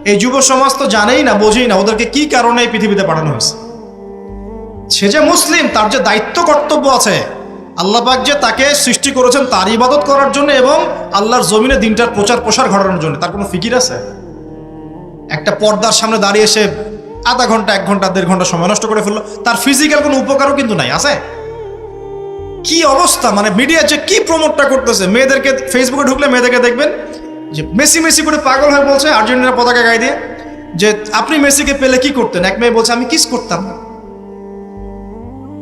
এই যুব সমাজ তো জানেই না, বোঝেই না ওদেরকে কি কারণে এই পৃথিবীতে পাঠানো হয়েছে। সে যে মুসলিম, তার যে দায়িত্ব কর্তব্য আছে, আল্লাহ পাক যে তাকে সৃষ্টি করেছেন তার ইবাদত করার জন্য এবং আল্লাহর জমিনে দিনটার প্রচার প্রসার ঘটানোর জন্য, তার কোনো ফিকির আছে? একটা পর্দার সামনে দাঁড়িয়ে এসে আধা ঘন্টা, 1 ঘন্টা, 1.5 ঘন্টা সময় নষ্ট করে ফেললো, তার ফিজিক্যাল কোনো উপকারও কিন্তু নাই। আছে? কি অবস্থা, মানে মিডিয়া যে কি প্রমোটটা করতেছে, মেয়েদেরকে ফেসবুকে ঢুকলে মেয়েদেরকে দেখবেন যে মেসি মেসি করে পাগল হয়ে বলছে আর্জেন্টিনা পতাকা গায়ে দিয়ে যে আপনি মেসিকে পেলে কি করতেন। এক মেয়ে বলছে আমি কিস করতাম।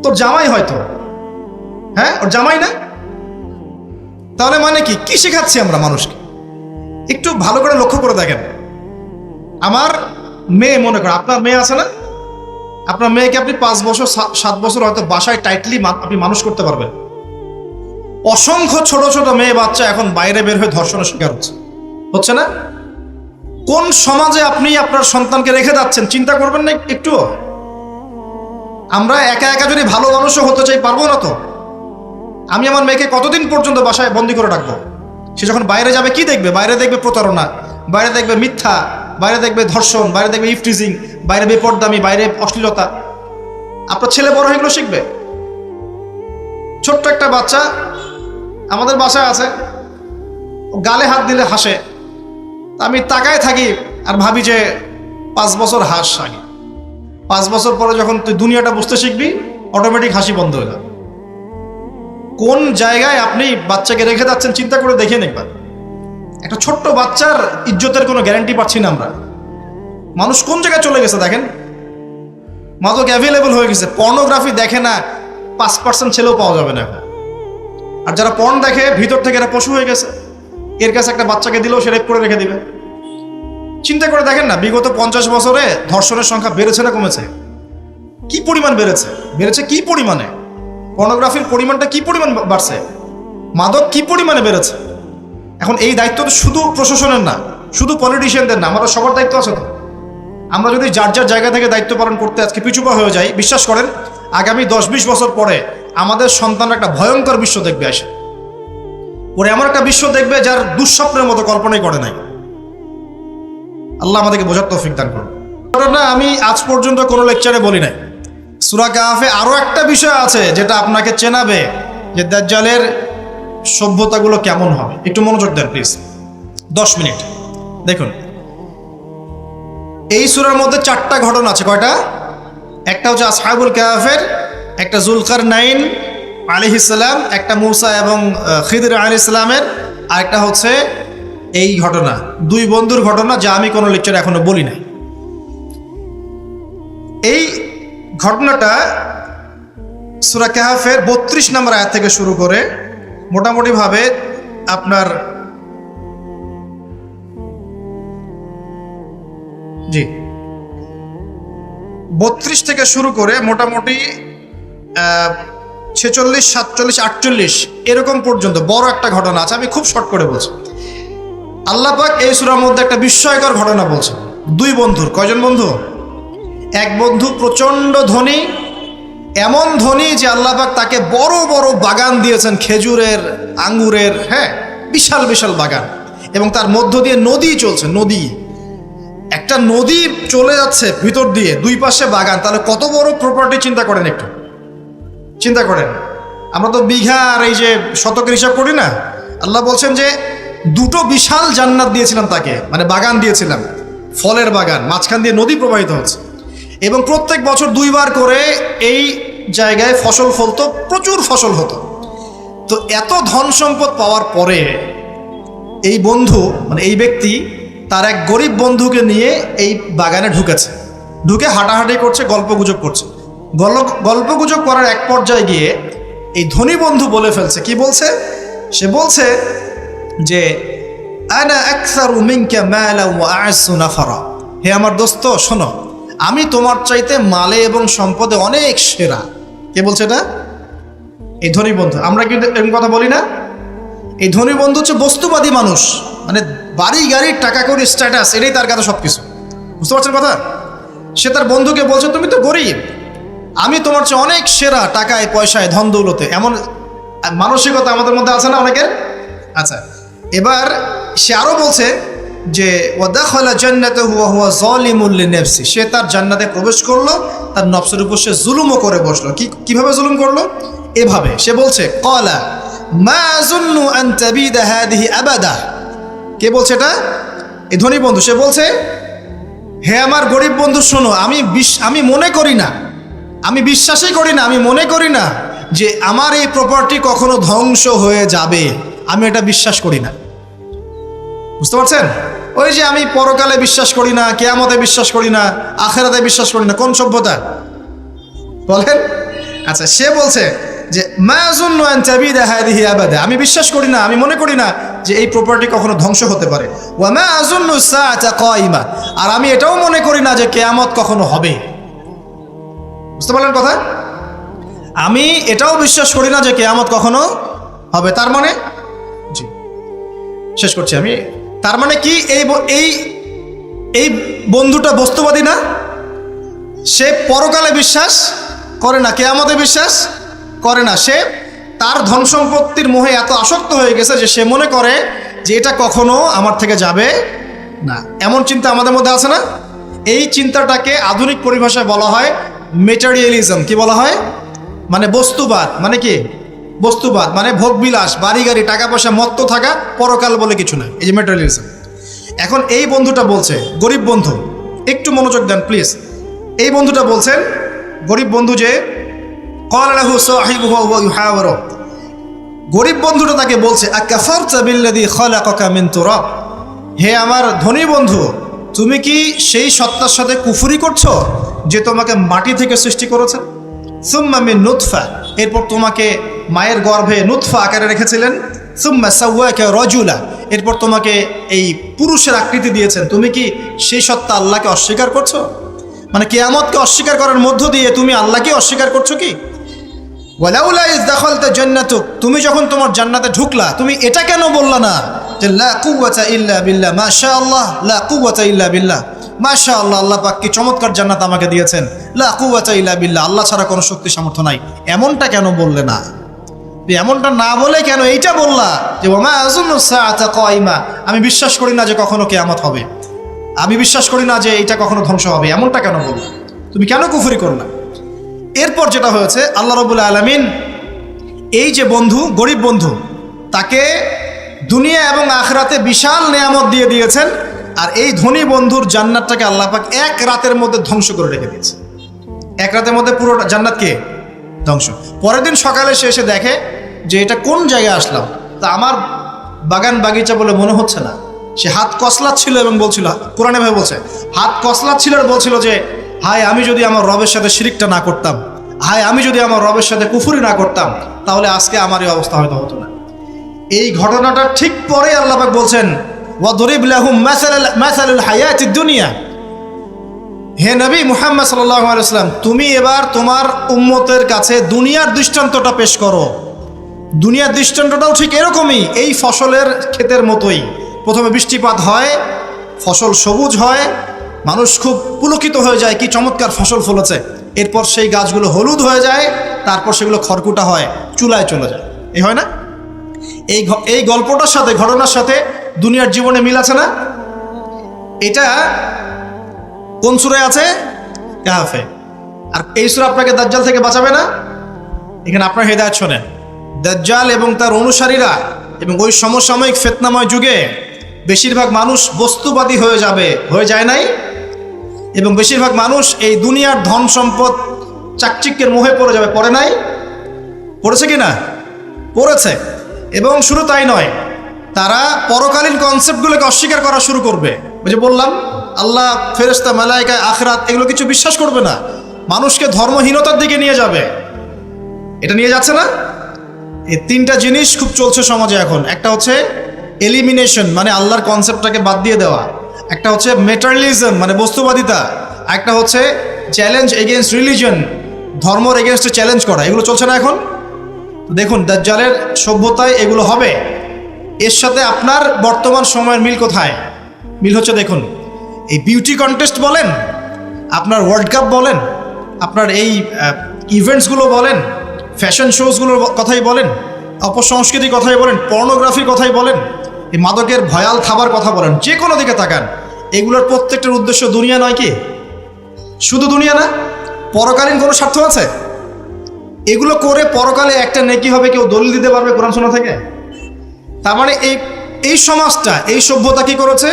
তোর জামাই হয়তো, হ্যাঁ ওর জামাই না? তাহলে মানে কি কি শেখাচ্ছি আমরা মানুষকে? একটু ভালো করে লক্ষ্য করে দেখেন। আমার মেয়ে, মনে করেন আপনার মেয়ে আছে না, আপনার মেয়েকে আপনি 5 বছর 7 বছর হয়তো বাসায় টাইটলি আপনি মানুষ করতে পারবেন। অসংখ্য ছোট ছোট মেয়ে বাচ্চা এখন বাইরে বের হয়ে ধর্ষণের শিকার হচ্ছে না? কোন সমাজে আপনি আপনার সন্তানকে রেখে যাচ্ছেন চিন্তা করবেন না একটুও? আমরা একা একা যদি ভালো মানুষও হতে চাই, পারবো না তো। আমি আমার মেয়েকে কতদিন পর্যন্ত বাসায় বন্দি করে রাখবো? সে যখন বাইরে যাবে কি দেখবে? বাইরে দেখবে প্রতারণা, বাইরে দেখবে মিথ্যা, বাইরে দেখবে ধর্ষণ, বাইরে দেখবে ইফটিজিং, বাইরে বেপরদামি, বাইরে অশ্লীলতা। আপনার ছেলে বড় হয়ে এগুলো শিখবে। ছোট্ট একটা বাচ্চা আমাদের বাসায় আছে, গালে হাত দিলে হাসে। আমি তাকায় থাকি আর ভাবি যে 5 বছর হাস আগে, 5 বছর পরে যখন তুই দুনিয়াটা বুঝতে শিখবি অটোমেটিক হাসি বন্ধ হয়ে যাবে। কোন জায়গায় আপনি বাচ্চাকে রেখে যাচ্ছেন চিন্তা করে দেখে একবার। একটা ছোট্ট বাচ্চার ইজ্জতের কোনো গ্যারান্টি পাচ্ছি না আমরা। মানুষ কোন জায়গায় চলে গেছে দেখেন। মাদক অ্যাভেলেবল হয়ে গেছে। পর্নোগ্রাফি দেখে না 5% ছেলেও পাওয়া যাবে না এখন। আর যারা পর্ন দেখে ভিতর থেকে এরা পশু হয়ে গেছে। এর কাছে একটা বাচ্চাকে দিলেও সে রেপ করে রেখে দিবে। চিন্তা করে দেখেন না, বিগত 50 বছরে ধর্ষণের সংখ্যা বেড়েছে না কমেছে? কি পরিমাণ বেড়েছে? বেড়েছে কি পরিমাণে? পর্নোগ্রাফির পরিমাণটা কি পরিমাণ বাড়ছে? মাদক কি পরিমাণে বেড়েছে? এখন এই দায়িত্ব তো শুধু প্রশাসনের না, শুধু পলিটিশিয়ানদের না, আমাদের সবার দায়িত্ব আছে তো। আমরা যদি যার যার জায়গা থেকে দায়িত্ব পালন করতে আজকে পিছুপা হয়ে যাই, বিশ্বাস করেন আগামী 10-20 বছর পরে আমাদের সন্তান একটা ভয়ঙ্কর বিশ্ব দেখবে। আসে ওরে এমন একটা বিশ্ব দেখবে যার দুঃস্বপ্নের মতো কল্পনাই করে নাই। আল্লাহ আমাদেরকে বোঝার তৌফিক দান করুন। না, আমি আজ পর্যন্ত কোনো লেকচারে বলি নাই। সূরা কাহফে আরো একটা বিষয় আছে যেটা আপনাকে চেনাবে যে দাজ্জালের সভ্যতাগুলো কেমন হবে। একটু মনোযোগ দেন প্লিজ, 10 মিনিট দেখুন। এই সূরার মধ্যে 4টা ঘটনা আছে। কয়টা? একটা হচ্ছে আসহাবুল কাহফের, একটা যুলকারনাইন আলাইহিস সালাম, একটা মূসা এবং খিদর আলাইহিস সালামের, আর একটা হচ্ছে এই ঘটনা, 2 বন্ধুর ঘটনা, যা আমি কোনো লেকচারে এখনো বলি নাই। এই ঘটনাটা সূরা কাহফের 32 নম্বর আয়াত থেকে শুরু করে মোটামুটি ভাবে আপনার 32 থেকে শুরু করে মোটামুটি 46, 47, 48 এরকম পর্যন্ত বড় একটা ঘটনা আছে। আমি খুব শর্ট করে বলছি। আল্লাহ পাক এই সূরার মধ্যে একটা বিস্ময়কর ঘটনা বলছেন। 2 বন্ধুর, কয়জন বন্ধু? এক বন্ধু প্রচন্ড ধনী, এমন ধনী যে আল্লাহ পাক তাকে বড় বড় বাগান দিয়েছেন, খেজুরের, আঙ্গুরের, হ্যাঁ বিশাল বিশাল বাগান, এবং তার মধ্য দিয়ে নদী চলছে। নদী, একটা নদী চলে যাচ্ছে ভিতর দিয়ে, 2 পাশে বাগান। তাহলে কত বড় প্রপার্টি চিন্তা করেন, একটু চিন্তা করেন। আমরা তো বিঘা আর এই যে শতকের হিসাব করি না। আল্লাহ বলছেন যে 2টো বিশাল জান্নাত দিয়েছিলাম তাকে, মানে বাগান দিয়েছিলাম, ফলের বাগান, মাঝখান দিয়ে নদী প্রবাহিত হচ্ছে, এবং প্রত্যেক বছর 2 বার করে এই জায়গায় ফসল ফলতো, প্রচুর ফসল হতো। তো এত ধন সম্পদ পাওয়ার পরে এই বন্ধু, মানে এই ব্যক্তি তার এক গরিব বন্ধুকে নিয়ে এই বাগানে ঢুকেছে। ঢুকে হাঁটাহাঁটি করছে, গল্পগুজব করছে। গল্পগুজব করার এক পর্যায়ে গিয়ে এই ধনী বন্ধু বলে ফেলছে। কি বলছে? সে বলছে যে আনা আকসারু মিনকা মালা ওয়া আ'আসু নাফারা। হে আমার দোস্ত শোনো, আমি তোমার চাইতে মালে এবং সম্পদে অনেক সেরা। কে বলছে এটা? এই ধনী বন্ধু। আমরা কিন্তু এরকম কথা বলি না? এই ধনী বন্ধু হচ্ছে বস্তুবাদী মানুষ, মানে বাড়ি গাড়ি টাকা কড়ি স্ট্যাটাস এটাই তার কাছে সব কিছু। বুঝতে পারছেন কথা? সে তার বন্ধুকে বলছে তুমি তো গরিব, আমি তোমার চেয়ে অনেক সেরা টাকায় পয়সায় ধন দৌলতে। এমন মানসিকতা আমাদের মধ্যে আছে না অনেকের? আচ্ছা, এবার সে আরও বলছে যে ওয়াদাখালা জান্নাতাহু ওয়া হুয়া যালিমুল লিনাফসি, সে তার জান্নাতে প্রবেশ করলো, তার নফসের উপর সে জুলুমও করে বসলো। কিভাবে জুলুম করলো? এভাবে সে বলছে ক্বালা মা আযুন্নু আন তাবিদা হাদিহি আবাদা। কে বলছে এটা? এই ধনী বন্ধু। সে বলছে হে আমার গরিব বন্ধু শোনো, আমি মনে করি না, আমি বিশ্বাসই করি না, আমি মনে করি না যে আমার এই প্রপার্টি কখনো ধ্বংস হয়ে যাবে, আমি এটা বিশ্বাস করি না। বুঝতে পারছেন? ওই যে আমি পরকালে বিশ্বাস করি না, কিয়ামতে বিশ্বাস করি না, আখিরাতে বিশ্বাস করি না, কোন সভ্যতা বলেন? আচ্ছা, সে বলছে যে মা আযুন্নু আন তাবিদা হাদিহি আবাদা, আমি বিশ্বাস করি না, আমি মনে করি না যে এই প্রপার্টি কখনো ধ্বংস হতে পারে। ওয়া মা আযুন্নু সাআতা কায়িমা, আর আমি এটাও মনে করি না যে কিয়ামত কখনো হবে। বুঝতে পারলেন কথা? আমি এটাও বিশ্বাস করি না যে কিয়ামত কখনো হবে। তার মানে জি শেষ করছি আমি। তার মানে কি এই বন্ধুটা বস্তুবাদী না? সে পরকালে বিশ্বাস করে না, কিয়ামতে বিশ্বাস করে না। সে তার ধন সম্পত্তির মোহে এত আসক্ত হয়ে গেছে যে সে মনে করে যে এটা কখনো আমার থেকে যাবে না। এমন চিন্তা আমাদের মধ্যে আছে না? এই চিন্তাটাকে আধুনিক পরিভাষায় বলা হয় মেটেরিয়ালিজম। কি বলা হয়? মানে বস্তুবাদ। মানে কি বস্তুবাদ? মানে ভোগবিলাস, বাড়ি গাড়ি, টাকা পয়সা, মত্ত থাকা, পরকাল বলে কিছু না। এই যে মেটেরিয়ালিজম। এখন এই বন্ধুটা বলছে, গরিব বন্ধু, একটু মনোযোগ দেন প্লিজ। এই বন্ধুটা বলছেন, গরিব বন্ধু যে ক্বালা লাহু সাহিবুহু ওয়া ইউহাওয়ারু, গরিব বন্ধুটা তাকে বলছে আকাফারতা বিল্লাযী খালাকাকা মিন তুরাব, হে আমার ধনী বন্ধু, তুমি কি সেই সত্তার সাথে কুফরি করছো যে তোমাকে মাটি থেকে সৃষ্টি করেছে? সুম্মা মিন নুতফা, এরপর তোমাকে মায়ের গর্ভে নুতফা আকারে রেখেছিলেন। সুম্মা সাওয়াকা রাজুলা, এরপর তোমাকে এই পুরুষের আকৃতি দিয়েছেন। তুমি কি সেই সত্তা আল্লাহকে অস্বীকার করছো? মানে কিয়ামতকে অস্বীকার করার মধ্য দিয়ে তুমি আল্লাহকে অস্বীকার করছো কি? ওয়ালাউলা ইয দাখালতা জান্নাতুক, তুমি যখন তোমার জান্নাতে ঢুকলা তুমি এটা কেন বললা না যে লা কুওয়াতা ইল্লা বিল্লাহ, মাশাআল্লাহ, লা কুওয়াতা ইল্লা বিল্লাহ, মাশাআল্লাহ, আল্লাহ পাক কি চমৎকার জান্নাত আমাকে দিয়েছেন, লা কুওয়াতা ইল্লা বিল্লাহ, আল্লাহ ছাড়া কোনো শক্তি সামর্থ্য নাই। এমনটা কেন বললে না? এমনটা না বলে কেন এইটা বললা যে ওয়া মা আযুন্নু সাআতা কায়িমা, আমি বিশ্বাস করি না যে কখনো কিয়ামত হবে, আমি বিশ্বাস করি না যে এটা কখনো ধ্বংস হবে, এমনটা কেন বললা? তুমি কেন কুফরি করলা? এরপর যেটা হয়েছে, আল্লাহ রাব্বুল আলামিন এই যে বন্ধু, গরিব বন্ধু, তাকে দুনিয়া এবং আখিরাতে বিশাল নেয়ামত দিয়ে দিয়েছেন। আর এই ধনী বন্ধুর জান্নাতটাকে আল্লাহ পাক এক রাতের মধ্যে ধ্বংস করে রেখে দিয়েছে। এক রাতের মধ্যে পুরো জান্নাতকে ধ্বংস। পরের দিন সকালে সে এসে দেখে যে এটা কোন জায়গায় আসলাম, তা আমার বাগান বাগিচা বলে মনে হচ্ছে না। সে হাত কসলাচ্ছিল এবং বলছিল, কোরআনে ভাবে বলছে, হাত কসলাচ্ছিল আর বলছিল যে হায় আমি যদি আমার রবের সাথে শিরিকটা না করতাম, হায় আমি যদি আমার রবের সাথে কুফরি না করতাম, তাহলে আজকে আমার এই অবস্থা হয়তো হতো না। এই ঘটনাটা ঠিক পরে আল্লাহ পাক বলছেন ওয়াদরিব লাহুম মাসালুল হায়াতিদ দুনিয়া, হে নবী মুহাম্মদ সাল্লাল্লাহু আলাইহি ওয়াসাল্লাম, তুমি এবার তোমার উম্মতের কাছে দুনিয়ার দৃষ্টান্তটা পেশ করো। দুনিয়ার দৃষ্টান্তটাও ঠিক এরকমই, এই ফসলের ক্ষেতের মতোই। প্রথমে বৃষ্টিপাত হয়, ফসল সবুজ হয়, মানুষ খুব পুলকিত হয়ে যায়, কি চমৎকার ফসল ফলেছে। এরপর সেই গাছগুলো হলুদ হয়ে যায়, তারপর সেগুলো খড়কুটা হয়, চুলায় চলে যায়। এই হয় না? এই গল্পটার সাথে, ঘটনার সাথে দুনিয়ার জীবনে মিল আছে না? এটা কোন সূরায় আছে? কাহফে। আর এই সূরা আপনাকে দাজ্জাল থেকে বাঁচাবে না? এখানে আপনার হেদায়েত শোনেন। দাজ্জাল এবং তার অনুসারীরা এবং ওই সমসাময়িক ফিতনাময় যুগে বেশিরভাগ মানুষ বস্তুবাদী হয়ে যাবে, হয়ে যায় নাই? এবং বেশিরভাগ মানুষ এই দুনিয়ার ধন সম্পদ চাকচিক্যের মোহে পড়ে যাবে, পড়ে নাই? পড়েছে কি না? পড়েছে। এবং শুধু তাই নয়, তারা পরকালীন কনসেপ্টগুলোকে অস্বীকার করা শুরু করবে। ওই যে বললাম, আল্লাহ, ফেরেশতা, মালায়েকা, আখিরাত এগুলো কিছু বিশ্বাস করবে না, মানুষকে ধর্মহীনতার দিকে নিয়ে যাবে। এটা নিয়ে যাচ্ছে না? এই তিনটা জিনিস খুব চলছে সমাজে এখন। একটা হচ্ছে এলিমিনেশন, মানে আল্লাহর কনসেপ্টটাকে বাদ দিয়ে দেওয়া। একটা হচ্ছে মেটারিয়ালিজম, মানে বস্তুবাদিতা। একটা হচ্ছে চ্যালেঞ্জ এগেনস্ট রিলিজন, ধর্মর এগেনস্টে চ্যালেঞ্জ করা। এগুলো চলছে না এখন? দেখুন, দাজ্জালের সভ্যতায় এগুলো হবে। এর সাথে আপনার বর্তমান সময়ের মিল কোথায়? মিল হচ্ছে দেখুন, এই বিউটি কন্টেস্ট বলেন, আপনার ওয়ার্ল্ড কাপ বলেন, আপনার এই ইভেন্টসগুলো বলেন, ফ্যাশন শোজগুলোর কথাই বলেন, অপসংস্কৃতির কথাই বলেন, পর্নোগ্রাফির কথাই বলেন, এই মাদকের ভয়াল খাবার কথা বলেন, যে কোনো দিকে তাকান, এগুলোর প্রত্যেকটার উদ্দেশ্য দুনিয়া নয় কি? শুধু দুনিয়া না, পরকালীন কোনো স্বার্থ আছে? এগুলো করে পরকালে একটা নেকি হবে, কেউ দলিল দিতে পারবে কোরআন শোনা থেকে? তার মানে এই সমাজটা, এই সভ্যতা কি করেছে?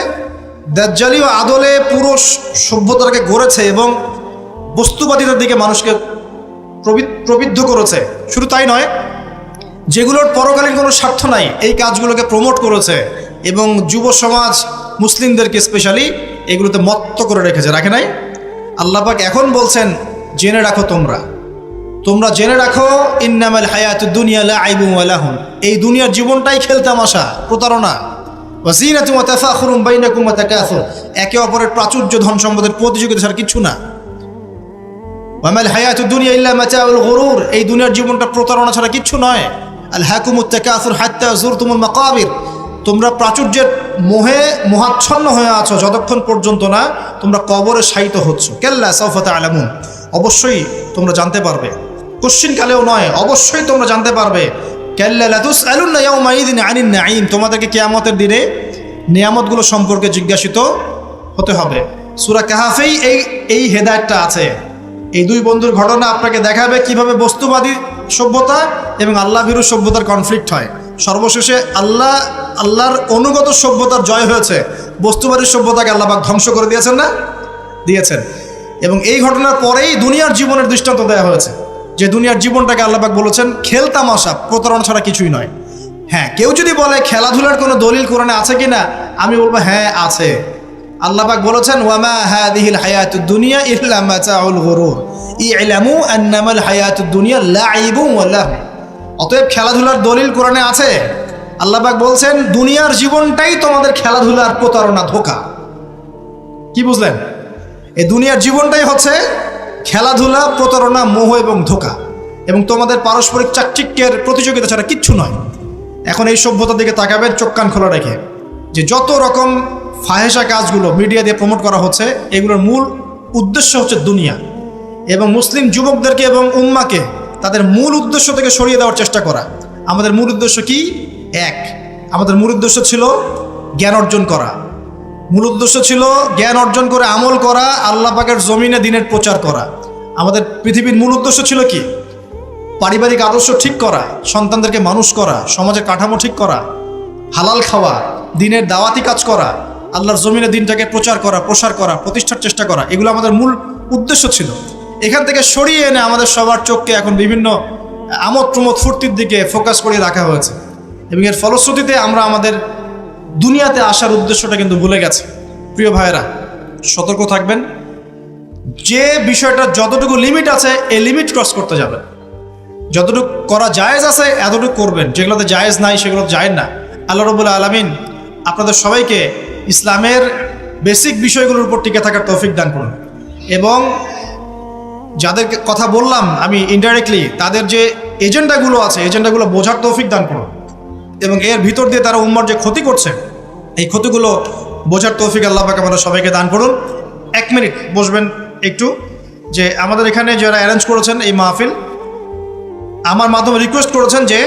দাজ্জালি ও আদলে পুরো সভ্যতাকে গড়েছে এবং বস্তুবাদিতার দিকে মানুষকে প্রবৃদ্ধ করেছে। শুধু তাই নয়, যেগুলোর পরকালীন কোনো স্বার্থ নাই এই কাজগুলোকে প্রমোট করেছে এবং যুব সমাজ মুসলিমদেরকে স্পেশালি এগুলোতে মত্ত করে রেখেছে, রাখে নাই? আল্লাহ পাক এখন বলছেন, জেনে রাখো, তোমরা জেনে রাখো, ইন্নামাল হায়াতুদ দুনিয়া লাইবুন ওয়া লাহুন, এই দুনিয়ার জীবনটাই খেলতামাশা, প্রতারণা, ওয়া যিনাতুন ওয়া তাফাখুরুন বাইনাকুম ওয়া তাকাসুর, একে অপরের প্রাচুর্য, ধন সম্পদের প্রতিযোগিতা ছাড়া কিছু না। ওয়া মাল হায়াতুদ দুনিয়া ইল্লা মাতাউল গুরুর, এই দুনিয়ার জীবনটা প্রতারণা ছাড়া কিচ্ছু নয়। আলহাকুমুত তাকাসুর হাত্তা যুরতুমুল মাকাবির, তোমরা প্রাচুর্যের মোহে মোহাচ্ছন্ন হয়ে আছো যতক্ষণ পর্যন্ত না তোমরা কবরে শায়িত হচ্ছ। কাল্লা সাউফা তা'লামুন, অবশ্যই তোমরা জানতে পারবে, কোশ্চিন কালেও নয়, অবশ্যই তোমরা জানতে পারবে। কাল্লা লাতুসআলুন্না ইয়াওমাইযিন আনিন নাঈম, তোমাদেরকে কিয়ামতের দিনে নিয়ামতগুলো সম্পর্কে জিজ্ঞাসিত হতে হবে। সূরা কাহাফেই এই হেদায়েতটা আছে। এই দুই বন্ধুর ঘটনা আপনাকে দেখাবে কিভাবে বস্তুবাদী সভ্যতা এবং আল্লাহ ভীরু সভ্যতার কনফ্লিক্ট হয়। সর্বশেষে আল্লাহর অনুগত সভ্যতার জয় হয়েছে, বস্তুবাদী সভ্যতাকে আল্লাহ পাক ধ্বংস করে দিয়েছেন না? দিয়েছেন। এবং এই ঘটনার পরেই দুনিয়ার জীবনের দৃষ্টান্ত দেওয়া হয়েছে, যে দুনিয়ার জীবনটাকে আল্লাহ পাক বলেছেন খেলতামাশা, প্রতারণা ছাড়া কিছুই নয়। হ্যাঁ, কেউ যদি বলে খেলাধুলার কোনো দলিল কোরআনে আছে কিনা, আমি বলবো হ্যাঁ আছে। আল্লাহ পাক বলেছেন, ওয়ামা হাদিহিল হায়াতুদ দুনিয়া ইল্লা মাতাউল গুরুর ইলামু আন্নামাল হায়াতুদ দুনিয়া লাইবুন ওয়া লাহু। অতএব খেলাধুলার দলিল কোরআনে আছে। আল্লাহ পাক বলছেন দুনিয়ার জীবনটাই তোমাদের খেলাধুলার প্রতারণা, ধোঁকা। কি বুঝলেন? এই দুনিয়ার জীবনটাই হচ্ছে খেলাধুলা, প্রতারণা, মোহ এবং ধোঁকা, এবং তোমাদের পারস্পরিক চাকচিক্যের প্রতিযোগিতা ছাড়া কিচ্ছু নয়। এখন এই সভ্যতার দিকে তাকাবেন চোখ কান খোলা রেখে, যে যত রকম ফাহেসা কাজগুলো মিডিয়া দিয়ে প্রমোট করা হচ্ছে, এগুলোর মূল উদ্দেশ্য হচ্ছে দুনিয়া, এবং মুসলিম যুবকদেরকে এবং উম্মাকে তাদের মূল উদ্দেশ্য থেকে সরিয়ে দেওয়ার চেষ্টা করা। আমাদের মূল উদ্দেশ্য কি? এক, আমাদের মূল উদ্দেশ্য ছিল জ্ঞান অর্জন করা। মূল উদ্দেশ্য ছিল জ্ঞান অর্জন করে আমল করা, আল্লাহ পাকের জমিনে দ্বীনের প্রচার করা। আমাদের পৃথিবীর মূল উদ্দেশ্য ছিল কি? পারিবারিক আদর্শ ঠিক করা, সন্তানদেরকে মানুষ করা, সমাজের কাঠামো ঠিক করা, হালাল খাওয়া, দ্বীনের দাওয়াতি কাজ করা, আল্লাহর জমিনে দ্বীনটাকে প্রচার করা, প্রসার করা, প্রতিষ্ঠার চেষ্টা করা, এগুলো আমাদের মূল উদ্দেশ্য ছিল। এখান থেকে সরিয়ে এনে আমাদের সবার চোখকে এখন বিভিন্ন আমোদ প্রমোদ ফুর্তির দিকে ফোকাস করে রাখা হয়েছে, এবং এর ফলশ্রুতিতে আমরা আমাদের দুনিয়াতে আসার উদ্দেশ্যটা কিন্তু ভুলে গেছি। প্রিয় ভাইয়েরা, সতর্ক থাকবেন, যে বিষয়টা যতটুকু লিমিট আছে এই লিমিট ক্রস করতে যাবেন। যতটুকু করা জায়েজ আছে এতটুকু করবেন, যেগুলোতে জায়েজ নাই সেগুলো জায়েজ না। আল্লাহ রাব্বুল আলামিন আপনাদের সবাইকে ইসলামের বেসিক বিষয়গুলোর উপর টিকে থাকার তৌফিক দান করুন, এবং যাদের কথা বললাম আমি ইনডাইরেক্টলি, তাদের যে এজেন্ডাগুলো আছে এজেন্ডাগুলো বোঝার তৌফিক দান করুন, এবং এর ভিতর দিয়ে তারা উম্মার যে ক্ষতি করছে এই ক্ষতিগুলো বোঝার তৌফিক আল্লাহ পাক আমাদের সবাইকে দান করুন। 1 মিনিট বসবেন একটু, যে আমাদের এখানে যারা অ্যারেঞ্জ করেছেন এই মাহফিল, আমার মাধ্যমে রিকোয়েস্ট করেছেন যে